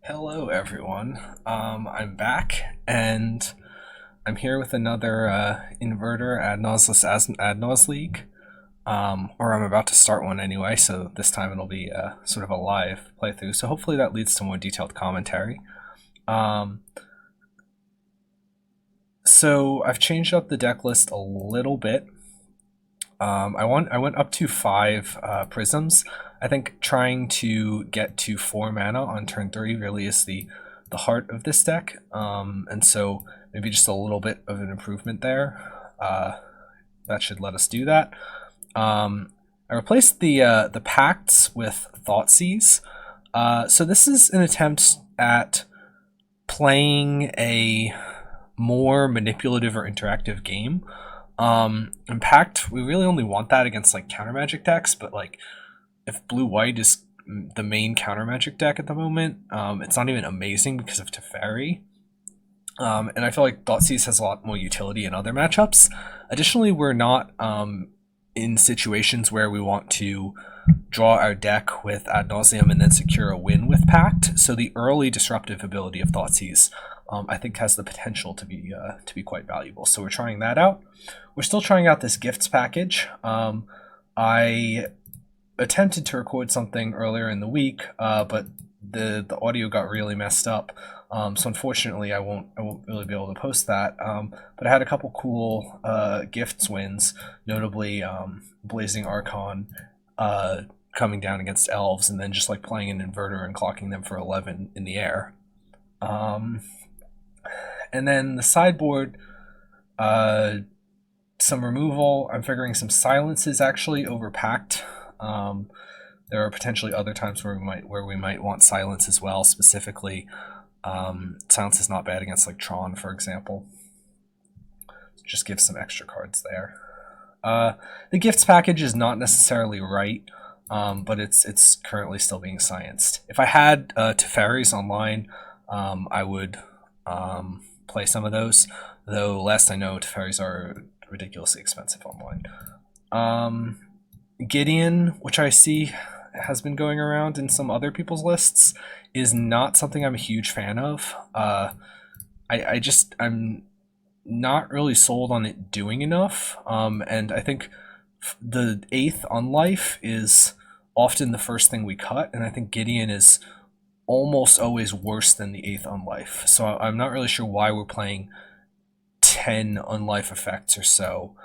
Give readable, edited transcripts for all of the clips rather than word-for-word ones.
Hello, everyone. I'm back, and I'm here with another inverter ad nos league, or I'm about to start one anyway. So this time it'll be sort of a live playthrough. So hopefully that leads to more detailed commentary. Um, so I've changed up the deck list a little bit. I went up to 5 prisms. I think trying to get to 4 mana on turn 3 really is the heart of this deck, and so maybe just a little bit of an improvement there. That should let us do that. I replaced the pacts with Thoughtseize. So this is an attempt at playing a more manipulative or interactive game. Impact, we really only want that against like counter magic decks, but like if blue-white is the main counter magic deck at the moment, it's not even amazing because of Teferi. And I feel like Thoughtseize has a lot more utility in other matchups. Additionally, we're not in situations where we want to draw our deck with Ad Nauseam and then secure a win with Pact. So the early disruptive ability of Thoughtseize, I think, has the potential to be quite valuable. So we're trying that out. We're still trying out this gifts package. I attempted to record something earlier in the week, but the audio got really messed up. So unfortunately, I won't really be able to post that. But I had a couple cool gifts wins, notably Blazing Archon coming down against Elves, and then just like playing an inverter and clocking them for 11 in the air. And then the sideboard, some removal. I'm figuring some silences actually over Pact. There are potentially other times where we might want silence as well. Specifically, silence is not bad against like Tron, for example. Just give some extra cards there. The gifts package is not necessarily right, but it's currently still being scienced. If I had Teferis online, I would play some of those. Though last I know, Teferis are ridiculously expensive online. Gideon, which I see has been going around in some other people's lists, is not something I'm a huge fan of. I'm not really sold on it doing enough, and I think the 8th Unlife is often the first thing we cut, and I think Gideon is almost always worse than the 8th Unlife. So I'm not really sure why we're playing 10 Unlife effects or so.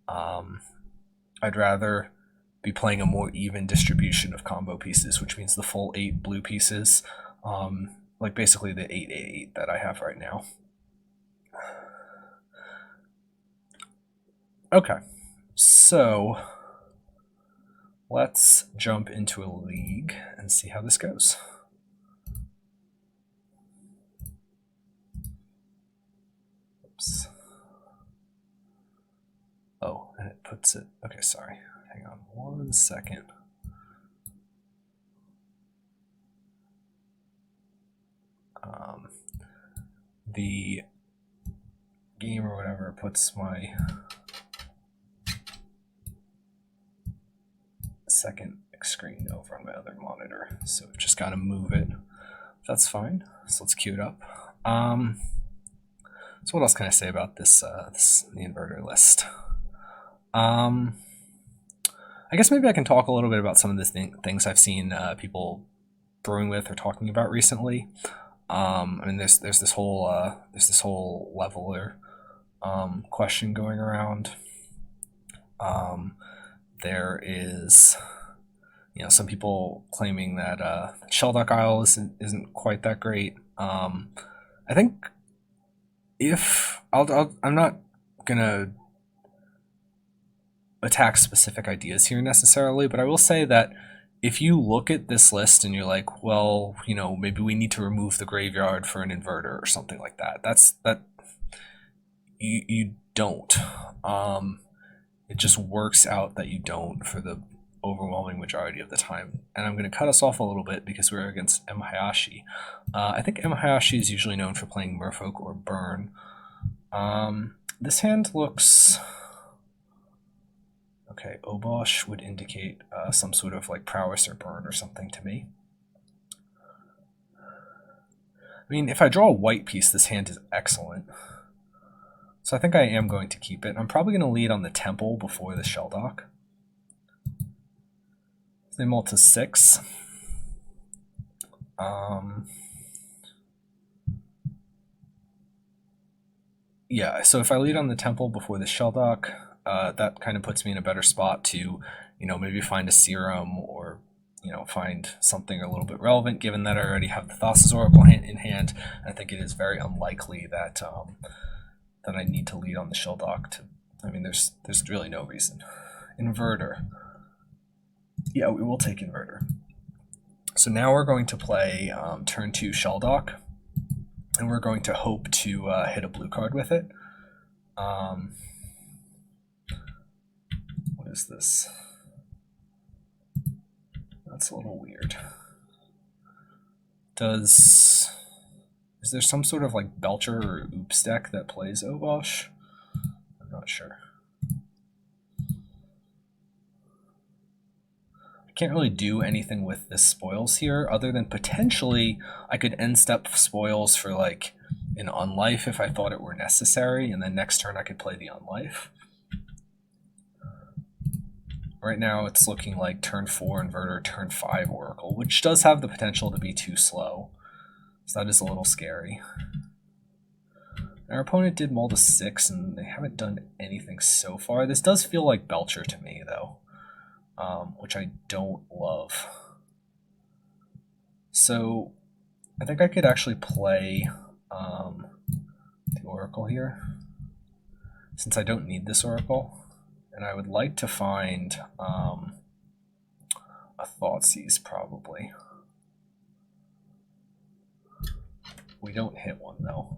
I'd rather be playing a more even distribution of combo pieces, which means the full 8 blue pieces, like basically the 8/8 that I have right now. Okay, so let's jump into a league and see how this goes. Oops. Oh, and it puts it... Okay, sorry. Hang on 1 second. The game or whatever puts my second screen over on my other monitor, so I've just got to move it. That's fine. So let's queue it up. So what else can I say about this the inverter list? I guess maybe I can talk a little bit about some of the things I've seen people brewing with or talking about recently. I mean, there's this whole leveler question going around. There is, some people claiming that Shelduck Isle isn't quite that great. I think I'm not gonna attack specific ideas here necessarily, but I will say that if you look at this list and you're like, well, maybe we need to remove the graveyard for an inverter or something like that, that you don't. It just works out that you don't for the overwhelming majority of the time. And I'm going to cut us off a little bit because we're against M. Hayashi. I think M. Hayashi is usually known for playing Merfolk or Burn. This hand looks... Okay, Obosh would indicate some sort of like Prowess or Burn or something to me. mean, if I draw a white piece, this hand is excellent. So I think I am going to keep it. I'm probably going to lead on the Temple before the Shelldock. They mull to 6. Yeah, so if I lead on the Temple before the Shelldock, that kind of puts me in a better spot to, maybe find a Serum or, find something a little bit relevant, given that I already have the Thassa's Oracle in hand. I think it is very unlikely that that I need to lead on the Shelldock. There's really no reason. Inverter. Yeah, we will take Inverter. So now we're going to play turn 2 Shelldock, and we're going to hope to hit a blue card with it. What is this? That's a little weird. Is there some sort of like Belcher or Oops deck that plays Obosh? I'm not sure. I can't really do anything with this spoils here other than potentially I could end step spoils for like an unlife if I thought it were necessary, and then next turn I could play the unlife. Right now it's looking like turn 4 Inverter, turn 5 Oracle, which does have the potential to be too slow. So that is a little scary. Our opponent did mull to 6, and they haven't done anything so far. This does feel like Belcher to me, though, which I don't love. So I think I could actually play the Oracle here, since I don't need this Oracle. And I would like to find a Thoughtseize, probably. We don't hit one, though.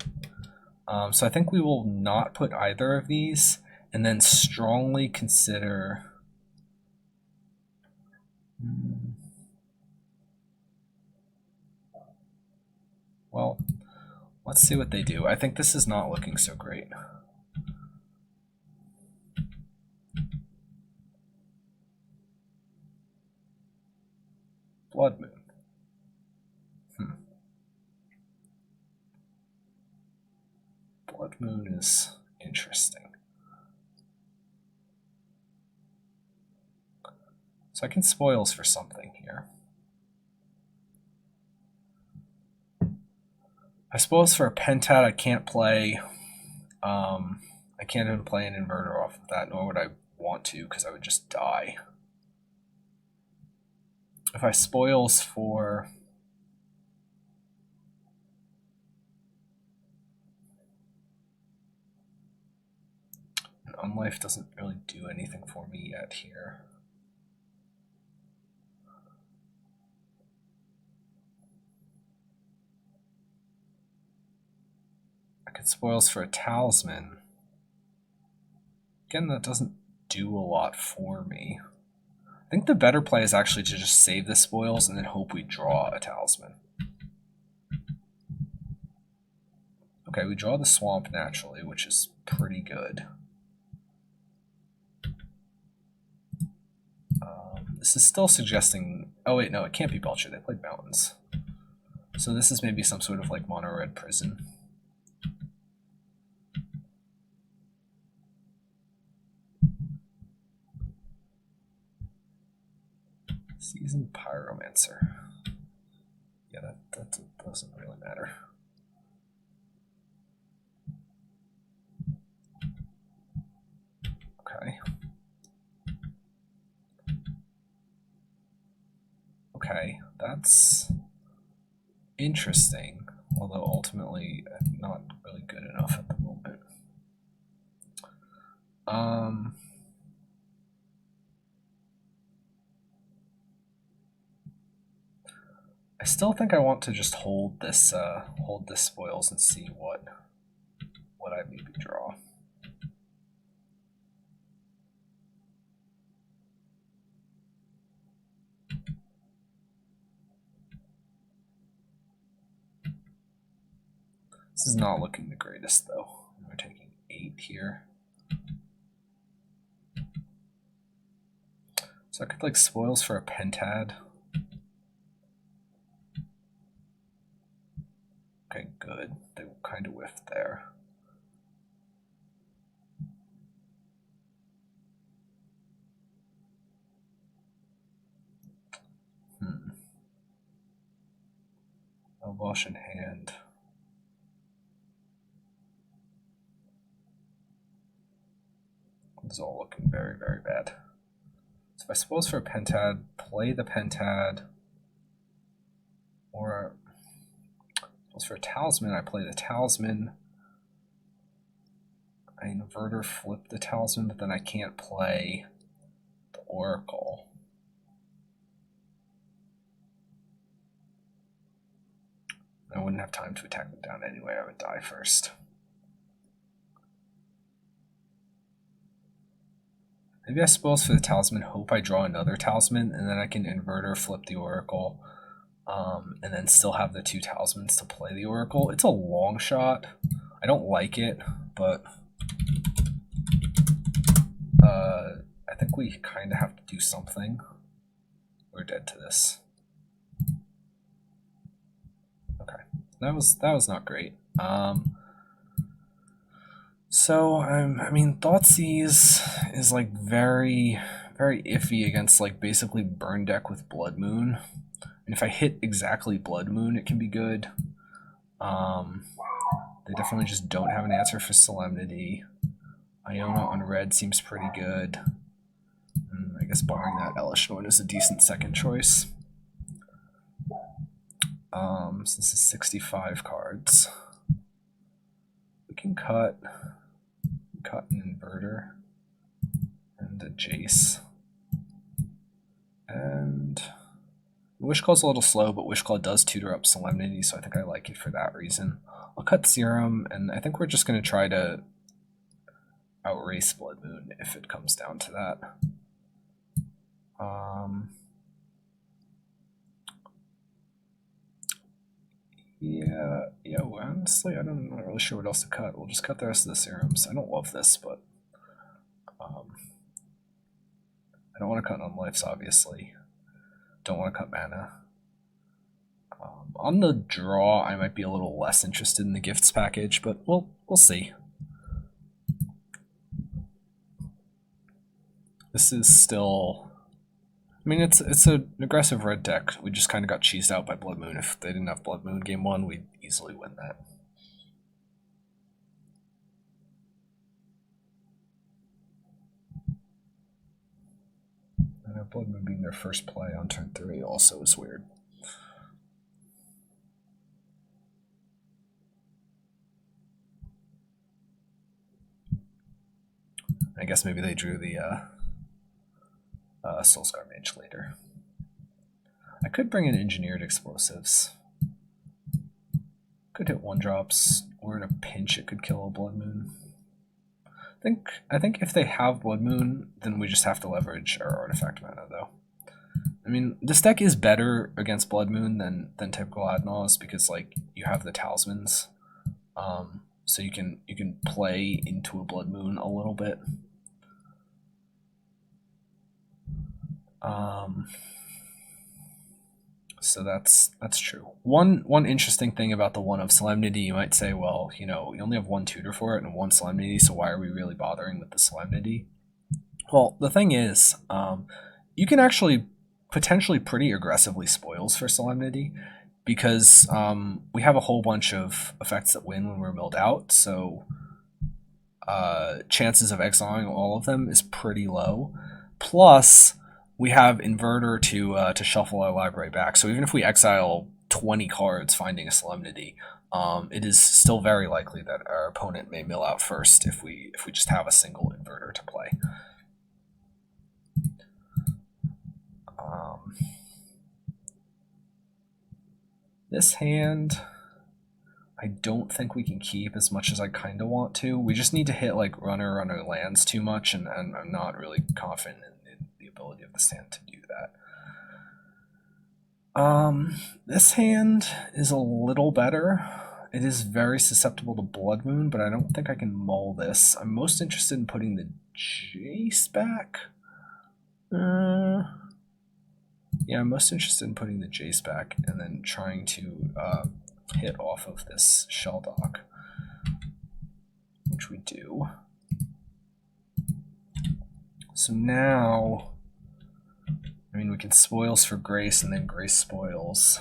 So I think we will not put either of these, and then strongly consider... Well, let's see what they do. I think this is not looking so great. Blood Moon. Blood Moon is interesting. So I can spoils for something here. I suppose for a Pentad I can't play. I can't even play an Inverter off of that, nor would I want to, because I would just die. If I spoils for... an Unlife doesn't really do anything for me yet here. I could spoils for a Talisman. Again, that doesn't do a lot for me. I think the better play is actually to just save the spoils and then hope we draw a Talisman. Okay, we draw the Swamp naturally, which is pretty good. This is still suggesting... Oh wait, no, it can't be Belcher. They played Mountains. So this is maybe some sort of like mono red prison. Seasoned Pyromancer. Yeah, that doesn't really matter. Okay. Okay, that's interesting, although ultimately not really good enough at the moment. I still think I want to just hold this spoils and see what I maybe draw. This is not looking the greatest, though. We're taking 8 here. So I could like spoils for a Pentad. Okay, good. They kind of whiffed there. Obosh in hand. This is all looking very, very bad. So I suppose for a Pentad, play the Pentad, or for a Talisman, I play the Talisman. I Inverter flip the Talisman, but then I can't play the Oracle. I wouldn't have time to attack them down anyway, I would die first. Maybe I suppose for the Talisman, hope I draw another Talisman, and then I can Inverter flip the Oracle, and then still have the 2 Talismans to play the Oracle. It's a long shot. I don't like it, but I think we kind of have to do something. We're dead to this. Okay, that was not great. So I mean, Thoughtseize is like very iffy against like basically burn deck with Blood Moon. And if I hit exactly Blood Moon, it can be good. They definitely just don't have an answer for Solemnity. Iona on red seems pretty good. And I guess barring that, Elesh Norn is a decent second choice. So this is 65 cards. We can cut an Inverter and a Jace. And Wishclaw's a little slow, but Wishclaw does tutor up Solemnity, so I think I like it for that reason. I'll cut Serum, and I think we're just going to try to outrace Blood Moon if it comes down to that. Yeah, well, honestly, I'm not really sure what else to cut. We'll just cut the rest of the Serums. I don't love this, but I don't want to cut Unlives, obviously. Don't want to cut mana. On the draw, I might be a little less interested in the gifts package, but we'll see. This is still... I mean, it's an aggressive red deck. We just kind of got cheesed out by Blood Moon. If they didn't have Blood Moon game 1, we'd easily win that. And Blood Moon being their first play on turn 3 also is weird. I guess maybe they drew the Soulscar Mage later. I could bring in Engineered Explosives. Could hit 1-drops, or in a pinch it could kill a Blood Moon. I think if they have Blood Moon, then we just have to leverage our artifact mana, though. I mean, this deck is better against Blood Moon than typical Adnals because like you have the Talismans, so you can play into a Blood Moon a little bit. So that's true. One interesting thing about the 1 of Solemnity, you might say, well, you know, you only have 1 tutor for it and 1 Solemnity, so why are we really bothering with the Solemnity? Well, the thing is, you can actually potentially pretty aggressively spoils for Solemnity because we have a whole bunch of effects that win when we're milled out, so chances of exiling all of them is pretty low. Plus, we have Inverter to shuffle our library back. So even if we exile 20 cards finding a Solemnity, it is still very likely that our opponent may mill out first if we just have a single Inverter to play. This hand, I don't think we can keep as much as I kind of want to. We just need to hit like runner lands too much, and I'm not really confident in the ability of this hand to do that. This hand is a little better. It is very susceptible to Blood Moon, but I don't think I can mull this. I'm most interested in putting the Jace back. Yeah, I'm most interested in putting the Jace back and then trying to hit off of this shell dock, which we do. So now, I mean, we can spoils for Grace and then Grace spoils,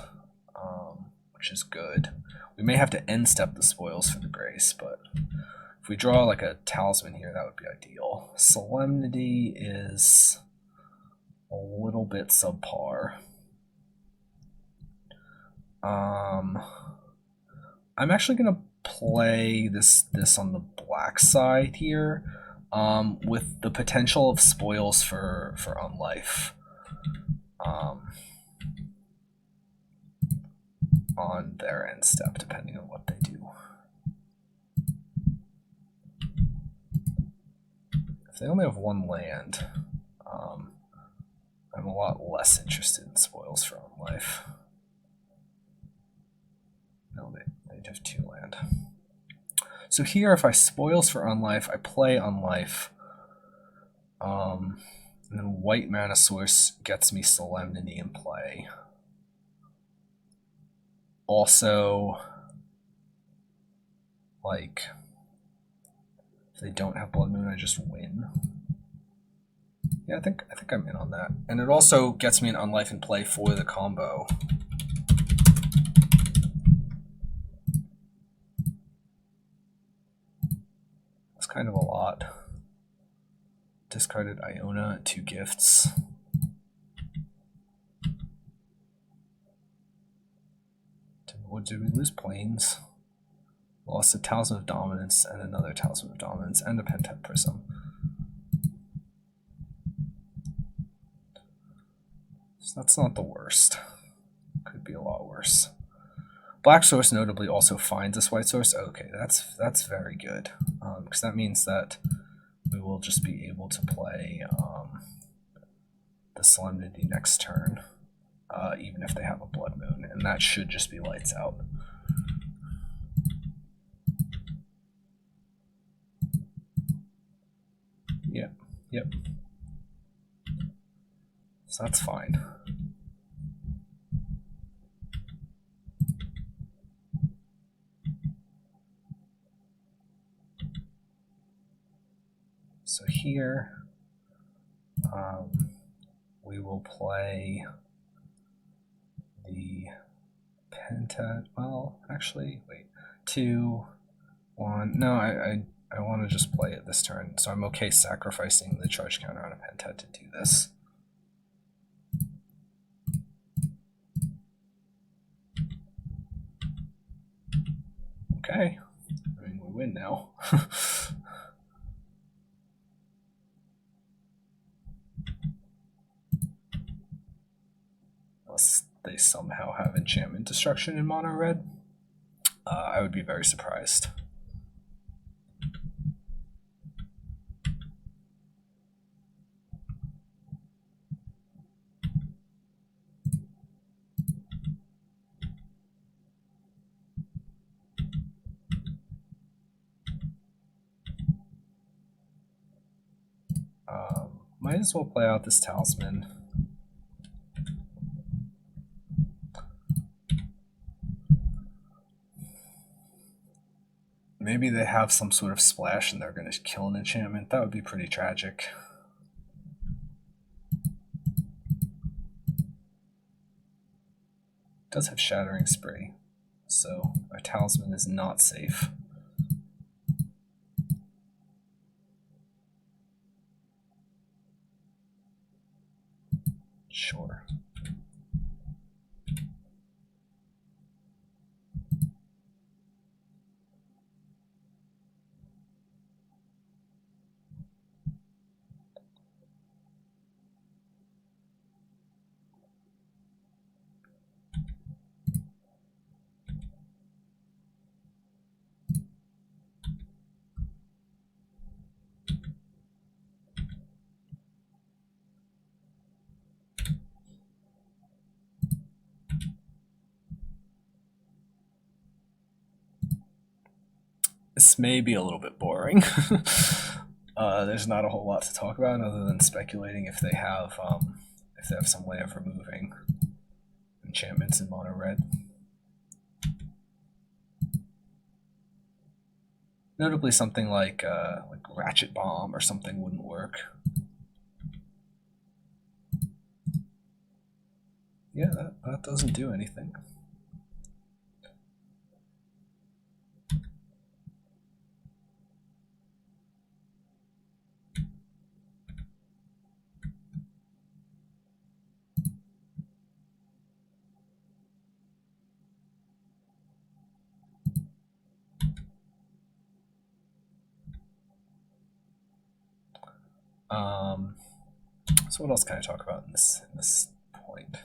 which is good. We may have to end step the spoils for the Grace, but if we draw like a talisman here, that would be ideal. Solemnity is a little bit subpar. I'm actually gonna play this on the black side here, with the potential of spoils for Unlife. On their end step, depending on what they do. If they only have one land, I'm a lot less interested in spoils for Unlife. No, they have 2 land. So here, if I spoils for Unlife, I play Unlife, and then white mana source gets me Solemnity in play. Also, like, if they don't have Blood Moon, I just win. Yeah, I think I'm in on that. And it also gets me an Unlife in play for the combo. That's kind of a lot. Discarded Iona, 2 gifts. Did we lose Plains? Lost a Talisman of Dominance and another Talisman of Dominance and a Pentet Prism. So that's not the worst. Could be a lot worse. Black source notably also finds this white source. Okay, that's very good, because that means that we will just be able to play the Solemnity next turn, even if they have a Blood Moon, and that should just be lights out. Yep. So that's fine. So here, we will play the Pentet. Well, actually, wait. 2, 1. No, I want to just play it this turn, so I'm okay sacrificing the charge counter on a Pentet to do this. Okay. I mean, we win now. Unless they somehow have enchantment destruction in mono red, I would be very surprised. Might as well play out this Talisman. Maybe they have some sort of splash and they're going to kill an enchantment. That would be pretty tragic. It does have Shattering Spree, so our Talisman is not safe. Sure. This may be a little bit boring. There's not a whole lot to talk about other than speculating if they have some way of removing enchantments in mono red. Notably, something like Ratchet Bomb or something wouldn't work. Yeah, that doesn't do anything. So what else can I talk about in this point?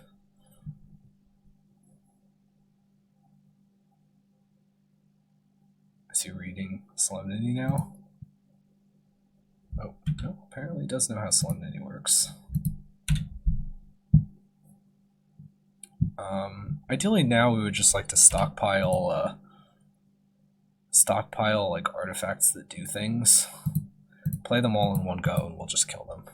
Is he reading Solemnity now? Oh, no, apparently he does know how Solemnity works. Ideally now we would just like to stockpile like artifacts that do things. Play them all in one go and we'll just kill them.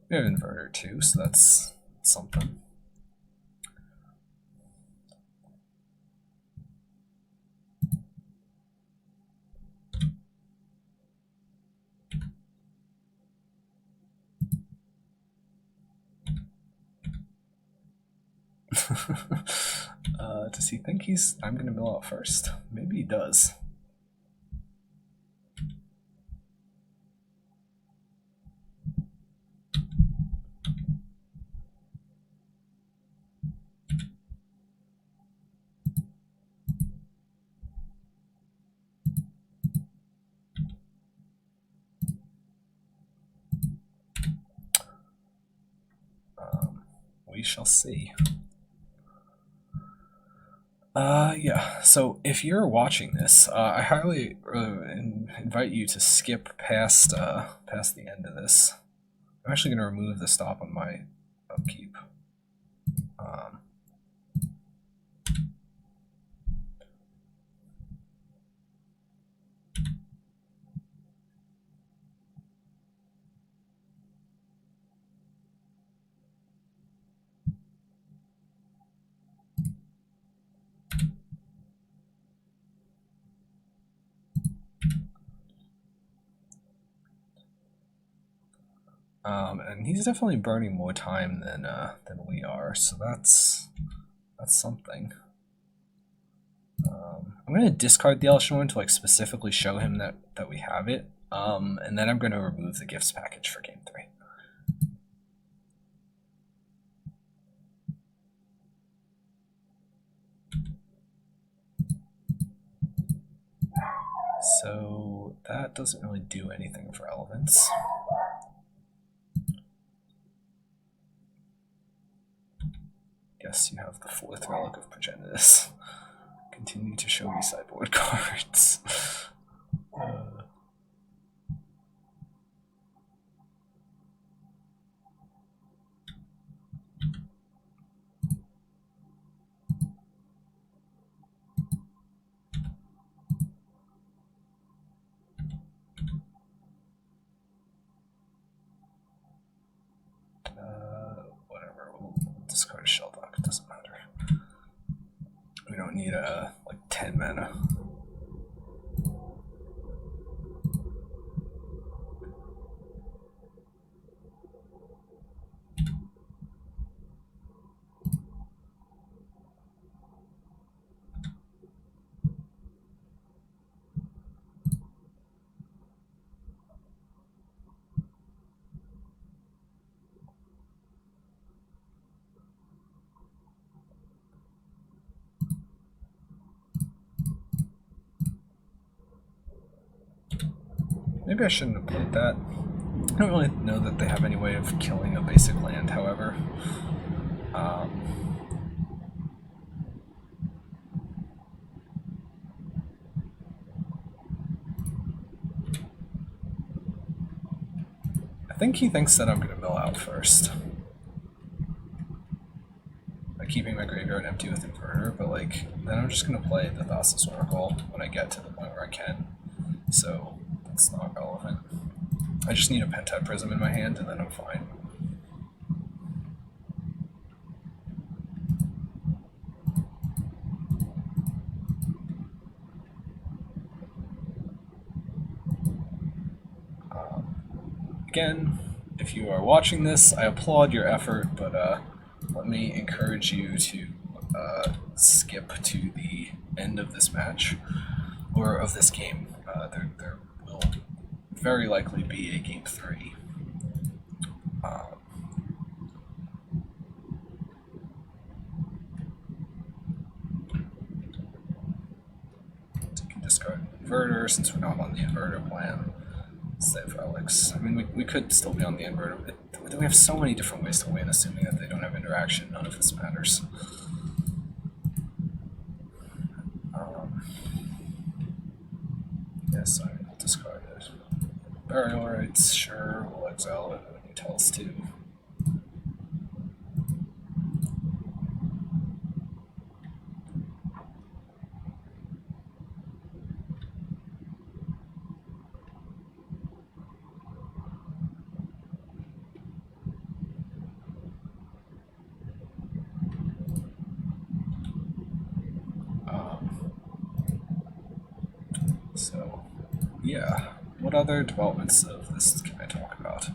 We have Inverter too, so that's something. Does he think I'm gonna mill out first? Maybe he does. We shall see. Yeah, so if you're watching this, I highly invite you to skip past the end of this. I'm actually going to remove the stop on my upkeep. And he's definitely burning more time than we are, so that's something. I'm going to discard the Elshon one to like specifically show him that we have it, and then I'm going to remove the gifts package for game 3. So that doesn't really do anything for elements. Guess you have the 4th Relic of Progenitus. Continue to show me sideboard cards. Whatever, we'll discard a shell dock, it doesn't matter. We don't need like 10 mana. Maybe I shouldn't have played that. I don't really know that they have any way of killing a basic land, however. I think he thinks that I'm going to mill out first. keeping my graveyard empty with Inverter, but like then I'm just gonna play the Thassa's Oracle when I get to the point where I can. So that's not relevant. I just need a Pentad Prism in my hand and then I'm fine. Again, if you are watching this, I applaud your effort, but let me encourage you to skip to the end of this match, or of this game. There will very likely be a game 3. So you can discard Inverter since we're not on the Inverter plan. Save relics. I mean, we could still be on the Inverter. We have so many different ways to win, assuming that they don't have interaction. None of this matters. Yes, I will discard it. Burial rights, sure. We'll exile it when you tell us to. So, yeah. What other developments of this can I talk about?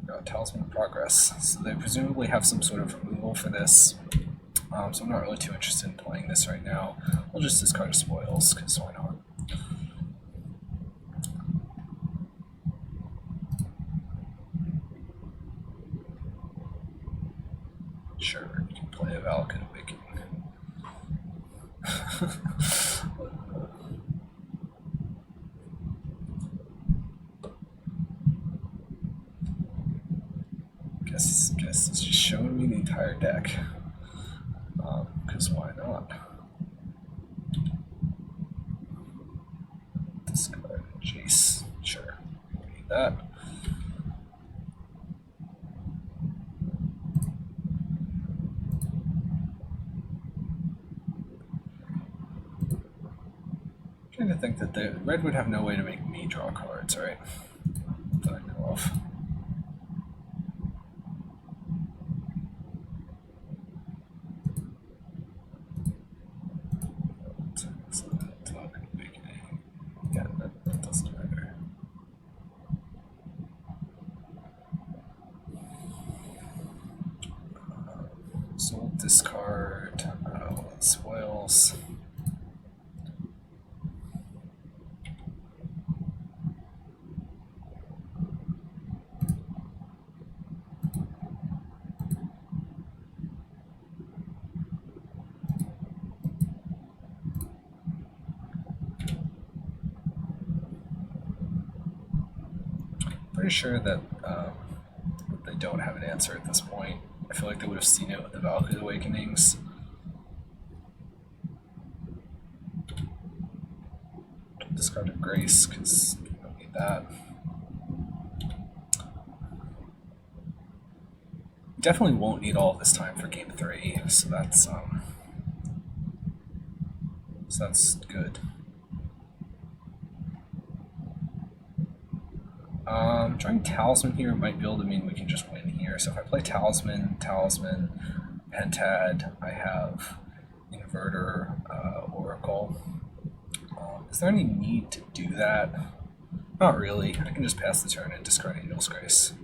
Got Talisman of Progress. So they presumably have some sort of removal for this. So I'm not really too interested in playing this right now. I'll just discard Spoils, because why not? Sure, you can play a Valakut Awakening. Guess it's just showing me the entire deck. Because why not? Discard Jace. Sure, need that. I'm trying to think that the red would have no way to make me draw cards, right? That I know of. Yeah, that doesn't matter. So we'll discard Spoils. Pretty sure that they don't have an answer at this point. I feel like they would have seen it with the Valakut Awakenings. Discard a Grace, because we don't need that. Definitely won't need all of this time for game 3, so that's good. Trying Talisman here might be able to mean we can just win here. So if I play Talisman, Pentad, I have Inverter, Oracle. Is there any need to do that? Not really. I can just pass the turn and discard Angel's Grace.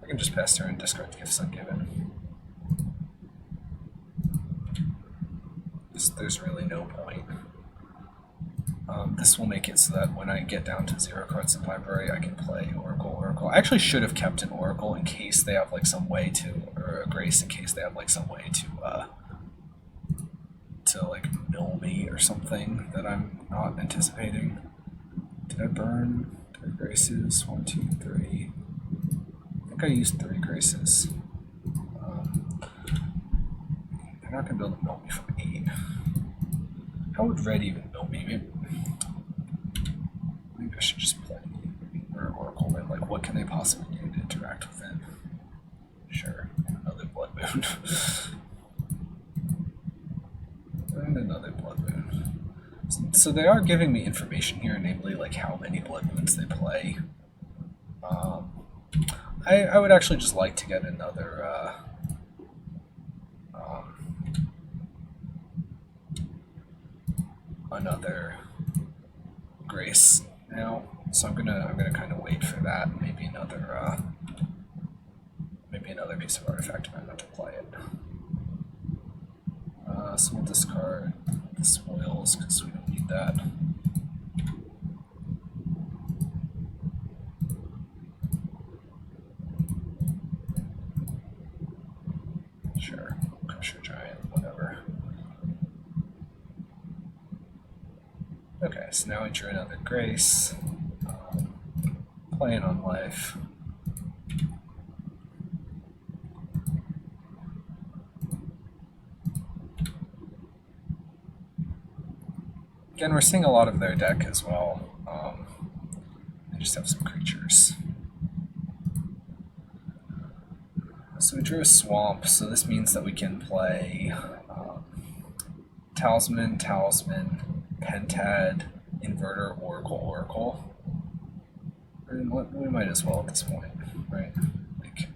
I can just pass turn and discard Gifts Ungiven. There's really no point. This will make it so that when I get down to 0 cards in library, I can play Oracle. I actually should have kept an Oracle in case they have like some way to, or a Grace in case they have like some way to like mill me or something that I'm not anticipating. Did I burn 3 Graces? 1, 2, 3. I think I used 3 Graces. They're not going to be able to mill me from 8. How would red even mill me? Maybe I should just play Oracle. And like, what can they possibly do to interact with it? Sure, another Blood Moon. And another Blood Moon. So they are giving me information here, namely like how many Blood Moons they play. I would actually just like to get another Grace now, so I'm gonna kind of wait for that. Maybe another piece of artifact if I'm not to play it. So we'll discard the spoils because we don't need that. Sure, Crusher Giant, whatever. Okay, so now I drew another Grace. Playing on life. Again, we're seeing a lot of their deck as well. They just have some creatures. So we drew a swamp, so this means that we can play Talisman, Pentad, Inverter, Oracle. And we might as well at this point, right? Like,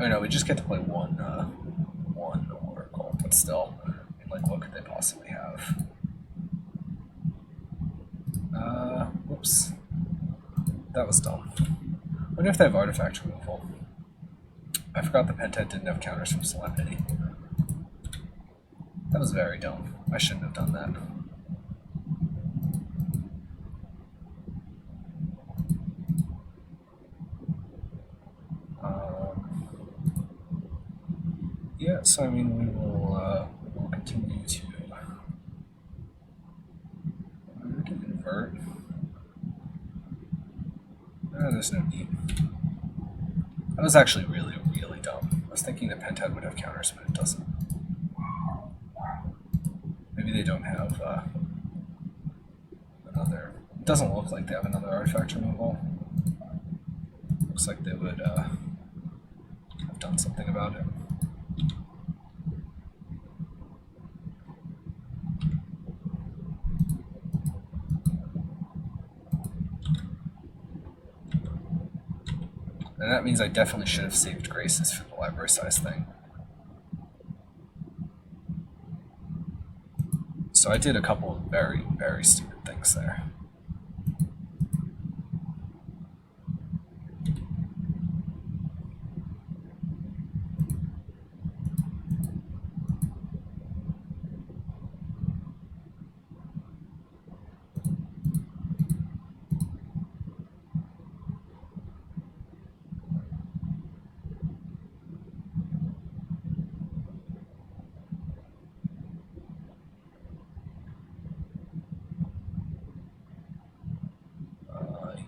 oh no, we just get to play one Oracle, but still, I mean, like, what could they possibly have? Whoops. That was dumb. I wonder if they have artifact removal. I forgot the Pentad didn't have counters from Solemnity. That was very dumb. I shouldn't have done that. Yeah, so I mean, we'll continue to invert. There's no need. That was actually really, really dumb. I was thinking that Pentad would have counters, but it doesn't. Maybe they don't have another... It doesn't look like they have another artifact removal. Looks like they would have done something about it. And that means I definitely should have saved Graces for the library size thing. So I did a couple of very, very stupid things there.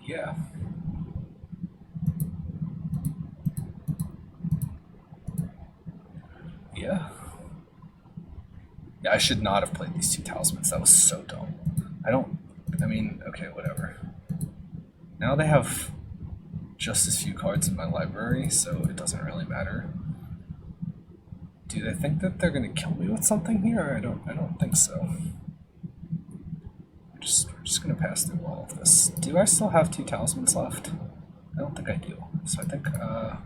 Yeah. Yeah. Yeah, I should not have played these two talismans. That was so dumb. I mean, okay, whatever. Now they have just as few cards in my library, so it doesn't really matter. Do they think that they're gonna kill me with something here? I don't think so. We're just gonna pass through all of this. Do I still have 2 talismans left? I don't think I do. So I think I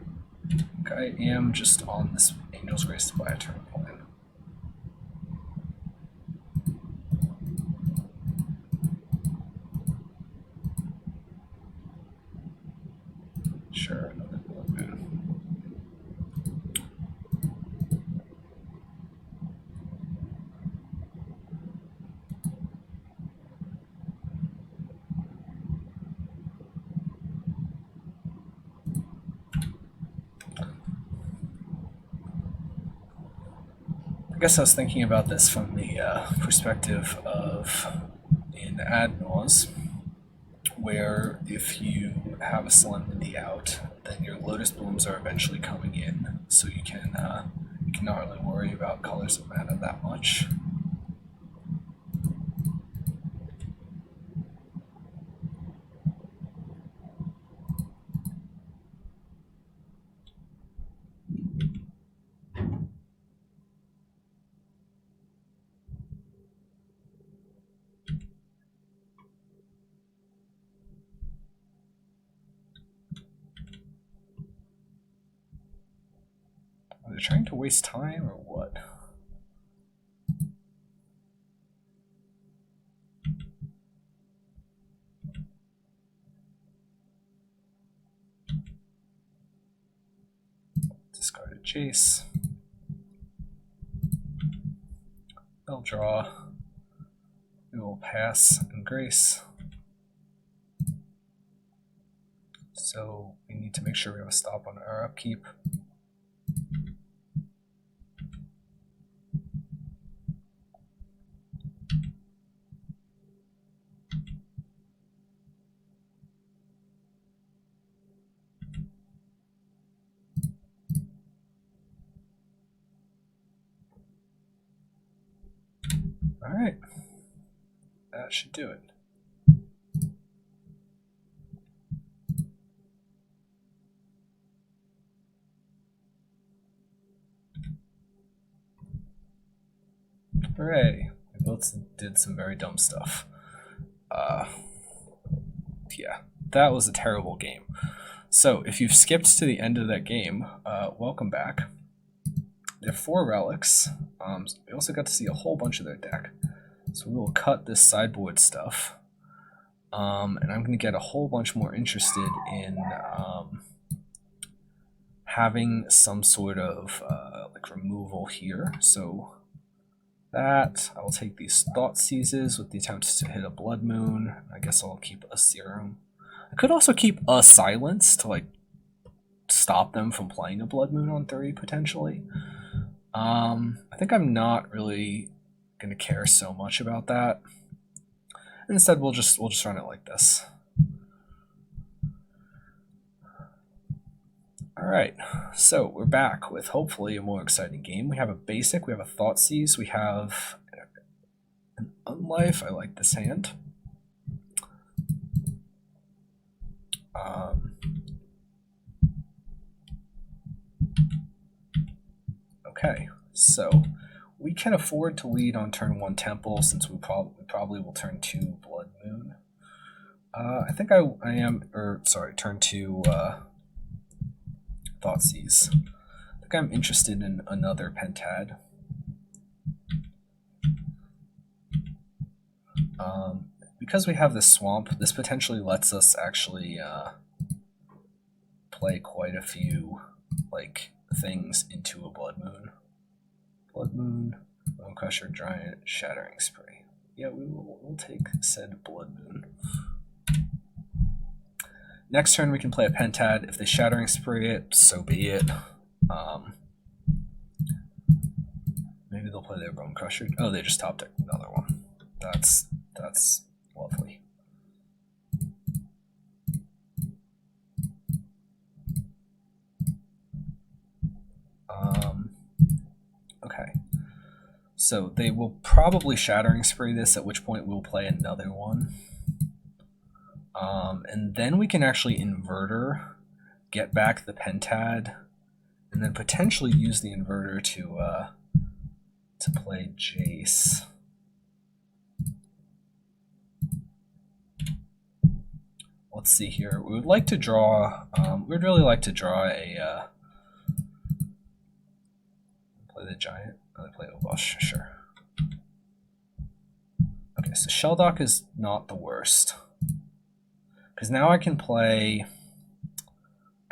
am just on this Angel's Grace to buy a turn plan. Sure, another Blood Moon. I guess I was thinking about this from the perspective of of in Adnors, where if you have a Solemnity out, then your Lotus Blooms are eventually coming in, so you can not really worry about Colors of Mana that much. Are they trying to waste time or what? Discard a Jace. They'll draw. We will pass and grace. So we need to make sure we have a stop on our upkeep. All right, that should do it. Hooray, we both did some very dumb stuff. Yeah, that was a terrible game. So if you've skipped to the end of that game, welcome back. There are 4 relics. We also got to see a whole bunch of their deck. So we will cut this sideboard stuff. And I'm going to get a whole bunch more interested in having some sort of like removal here. So that, I will take these Thought Seizes with the attempt to hit a Blood Moon. I guess I'll keep a Serum. I could also keep a Silence to like stop them from playing a Blood Moon on 3 potentially. I think I'm not really gonna care so much about that. Instead, we'll just run it like this. All right, so we're back with hopefully a more exciting game. We have a basic, we have a Thoughtseize, we have an Unlife. I like this hand. Okay, so we can afford to lead on turn 1 Temple since we probably will turn 2 Blood Moon. I think I am, or sorry, turn 2 Thoughtseize. I think I'm interested in another Pentad. Because we have this swamp, this potentially lets us actually play quite a few like things into a Blood Moon. Blood Moon, Bone Crusher, Giant, Shattering Spray. Yeah, we'll take said Blood Moon. Next turn we can play a Pentad. If they Shattering Spray it, so be it. Maybe they'll play their Bone Crusher. Oh, they just top decked another one. That's lovely. Okay. So they will probably Shattering Spray this, at which point we'll play another one. And then we can actually Inverter, get back the Pentad, and then potentially use the Inverter to play Jace. Let's see here. We would like to draw. We'd really like to draw a. Play the Giant. Oh, they play Obosh. Sure. Okay, so Shelldock is not the worst. Because now I can play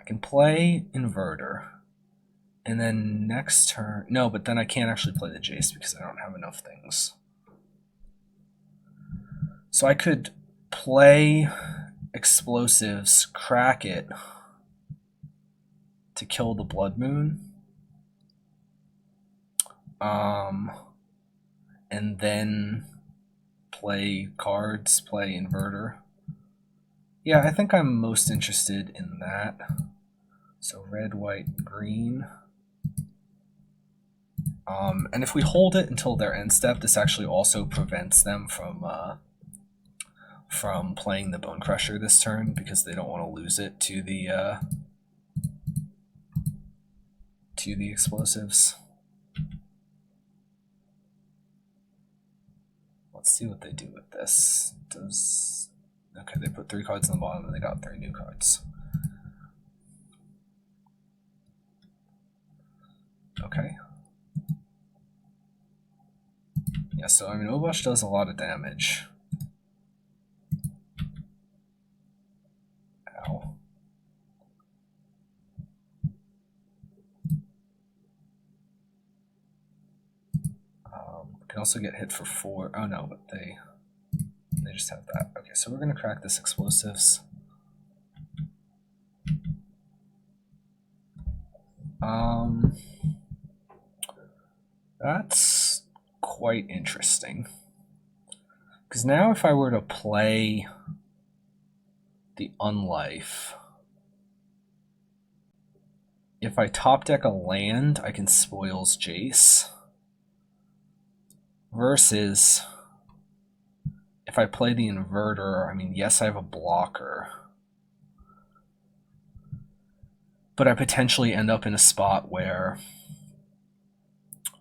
Inverter, and then next turn, no, but then I can't actually play the Jace because I don't have enough things. So I could play Explosives, crack it to kill the Blood Moon, and then play cards, play Inverter. Yeah, I think I'm most interested in that. So red, white, green. And if we hold it until their end step, this actually also prevents them from playing the Bone Crusher this turn, because they don't want to lose it to the explosives. Let's see what they do with this. Okay, they put 3 cards on the bottom and they got 3 new cards. Okay. Yeah, so I mean, Obosh does a lot of damage. Ow. Can also get hit for 4. Oh no, but they just have that. Okay, so we're gonna crack this explosives. That's quite interesting. Because now if I were to play the Unlife, if I top deck a land, I can Spoils Jace. Versus if I play the Inverter, I mean, yes, I have a blocker, but I potentially end up in a spot where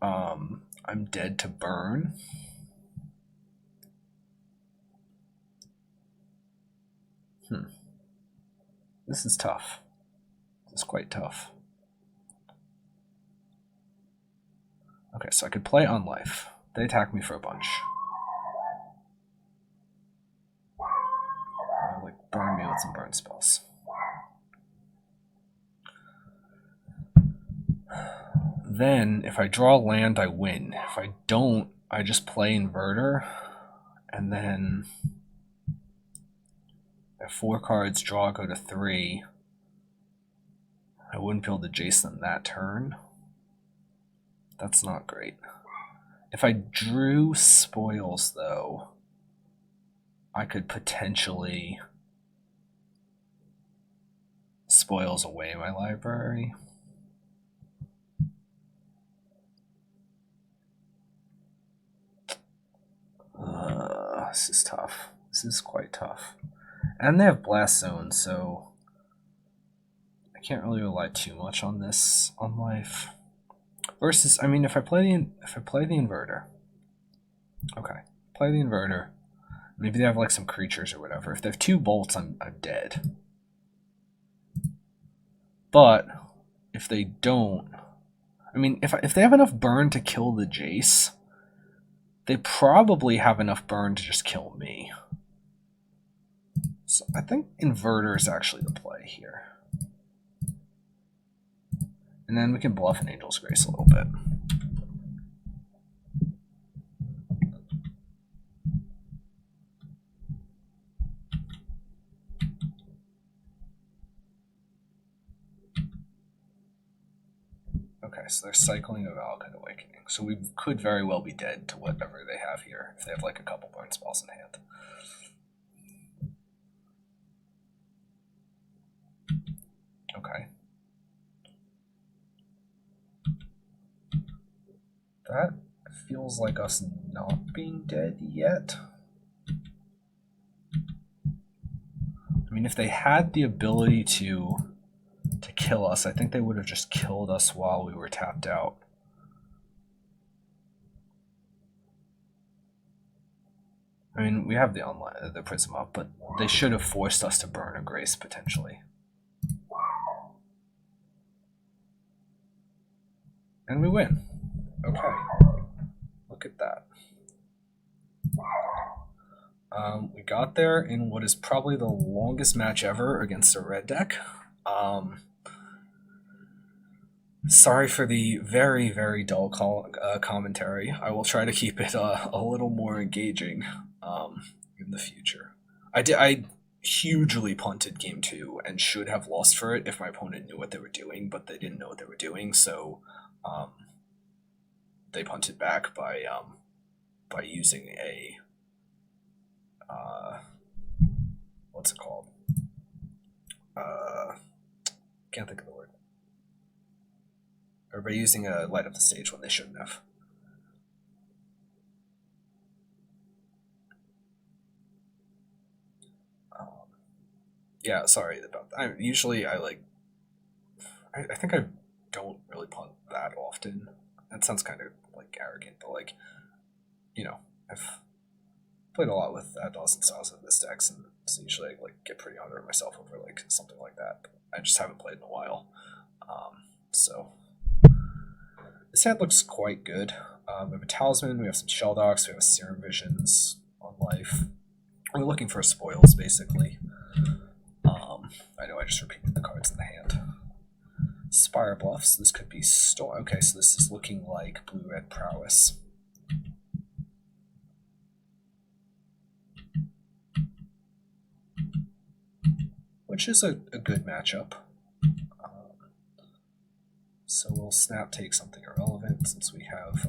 I'm dead to burn. This is tough. This is quite tough. Okay, so I could play Unlife. They attack me for a bunch. Like burn me with some burn spells. Then, if I draw land, I win. If I don't, I just play Inverter, and then I have 4 cards, draw, go to 3. I wouldn't be able to Jason that turn. That's not great. If I drew Spoils, though, I could potentially Spoils away my library. This is tough. This is quite tough. And they have Blast Zone, so I can't really rely too much on this on life. Versus, I mean, if I play the Inverter, okay, play the Inverter. Maybe they have like some creatures or whatever. If they have 2 bolts, I'm dead. But if they don't, I mean, if they have enough burn to kill the Jace, they probably have enough burn to just kill me. So I think Inverter is actually the play here. And then we can bluff an Angel's Grace a little bit. Okay, so they're cycling a Valakut Awakening. So we could very well be dead to whatever they have here, if they have like a couple burn spells in hand. Okay. That feels like us not being dead yet. I mean, if they had the ability to kill us, I think they would have just killed us while we were tapped out. I mean, we have the Prism up, but they should have forced us to burn a Grace potentially. And we win. Okay. Look at that. We got there in what is probably the longest match ever against a red deck. Sorry for the very, very dull commentary. I will try to keep it a little more engaging in the future. I hugely punted game 2 and should have lost for it if my opponent knew what they were doing, but they didn't know what they were doing, so they punted back by using a what's it called? Can't think of the word. Or by using a light up the stage when they shouldn't have. Yeah, sorry about that. I think I don't really punt that often. That sounds kind of like arrogant, but like, you know, I've played a lot with Adnos and styles of this decks, and so usually I like get pretty hard on myself over like something like that. But I just haven't played in a while, so this hand looks quite good. We have a Talisman, we have some Shell Docks, we have a Serum Visions on life. We're looking for spoils basically. I know I just repeated the cards in the hand. Spire Bluffs, this could be Storm. Okay, so this is looking like Blue-Red Prowess. Which is a good matchup. So we'll snap take something irrelevant since we have,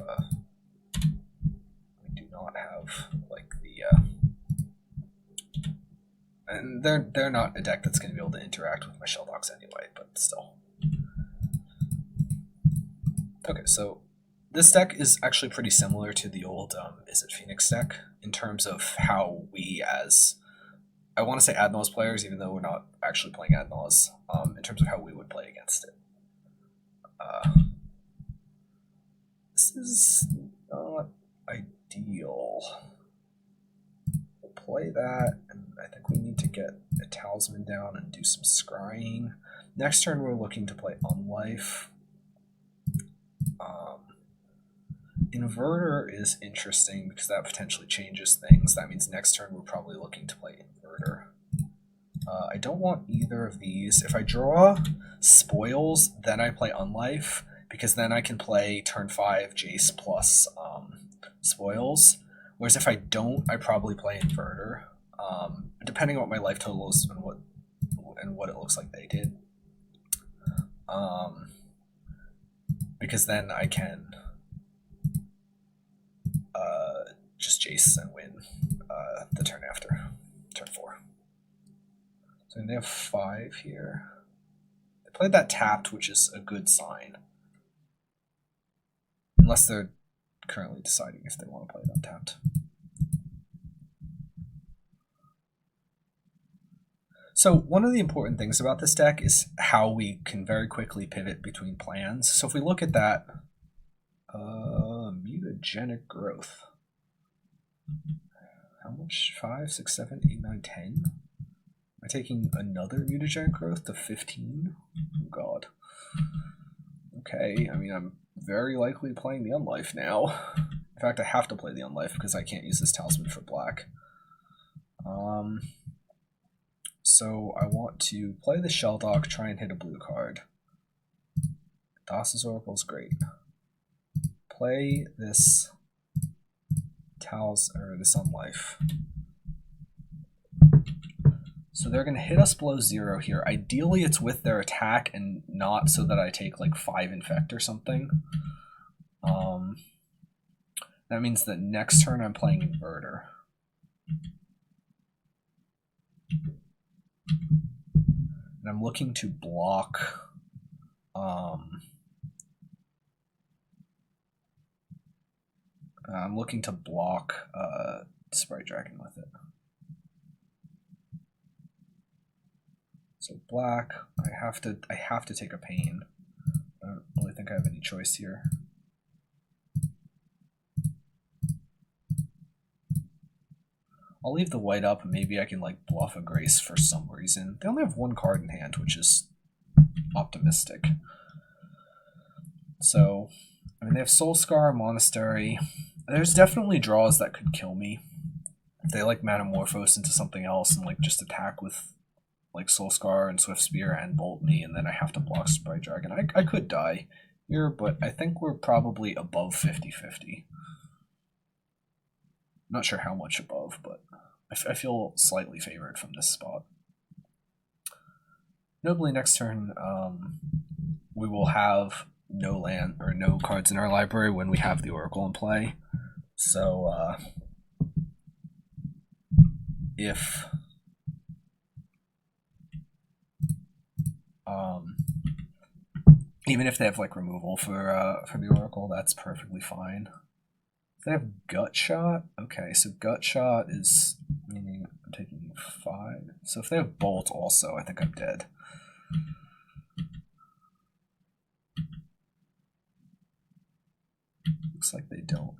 we do not have like the, and they're not a deck that's going to be able to interact with my Shell Docks anyway, but still. Okay, so this deck is actually pretty similar to the old Is It Phoenix deck in terms of how we as, I want to say Adnos players, even though we're not actually playing Adnos, in terms of how we would play against it. This is not ideal. We'll play that, and I think we need to get a Talisman down and do some scrying. Next turn we're looking to play Unlife. Inverter is interesting because that potentially changes things. That means next turn we're probably looking to play Inverter. I don't want either of these. If I draw Spoils, then I play Unlife, because then I can play turn 5 Jace plus Spoils. Whereas if I don't, I probably play Inverter, depending on what my life total is and what it looks like they did. Because then I can just Jace and win the turn after, turn 4. So they have 5 here. They played that tapped, which is a good sign. Unless they're currently deciding if they want to play it untapped. So one of the important things about this deck is how we can very quickly pivot between plans. So if we look at that, mutagenic growth. How much? 5, 6, 7, 8, 9, 10? Am I taking another mutagenic growth to 15? Oh god. Okay, I mean, I'm very likely playing the Unlife now. In fact, I have to play the Unlife because I can't use this Talisman for black. So I want to play the Shell Dock, try and hit a blue card. Das's Oracle is great. Play this this Unlife. So they're going to hit us below 0 here. Ideally, it's with their attack and not so that I take like 5 Infect or something. That means that next turn I'm playing Inverter. And I'm looking to block Sprite Dragon with it. So black, I have to take a pain. I don't really think I have any choice here. I'll leave the white up, and maybe I can like bluff a Grace for some reason. They only have 1 card in hand, which is optimistic. So, I mean, they have Soulscar, Monastery. There's definitely draws that could kill me. If they like Metamorphose into something else and like just attack with like Soulscar and Swift Spear and Bolt me, and then I have to block Sprite Dragon. I could die here, but I think we're probably above 50-50. Not sure how much above, but I feel slightly favored from this spot. Notably, next turn, we will have no land or no cards in our library when we have the Oracle in play. So if even if they have like removal for the Oracle, that's perfectly fine. If they have Gut Shot, okay, so Gut Shot is meaning I'm taking 5. So if they have Bolt also, I think I'm dead. Looks like they don't.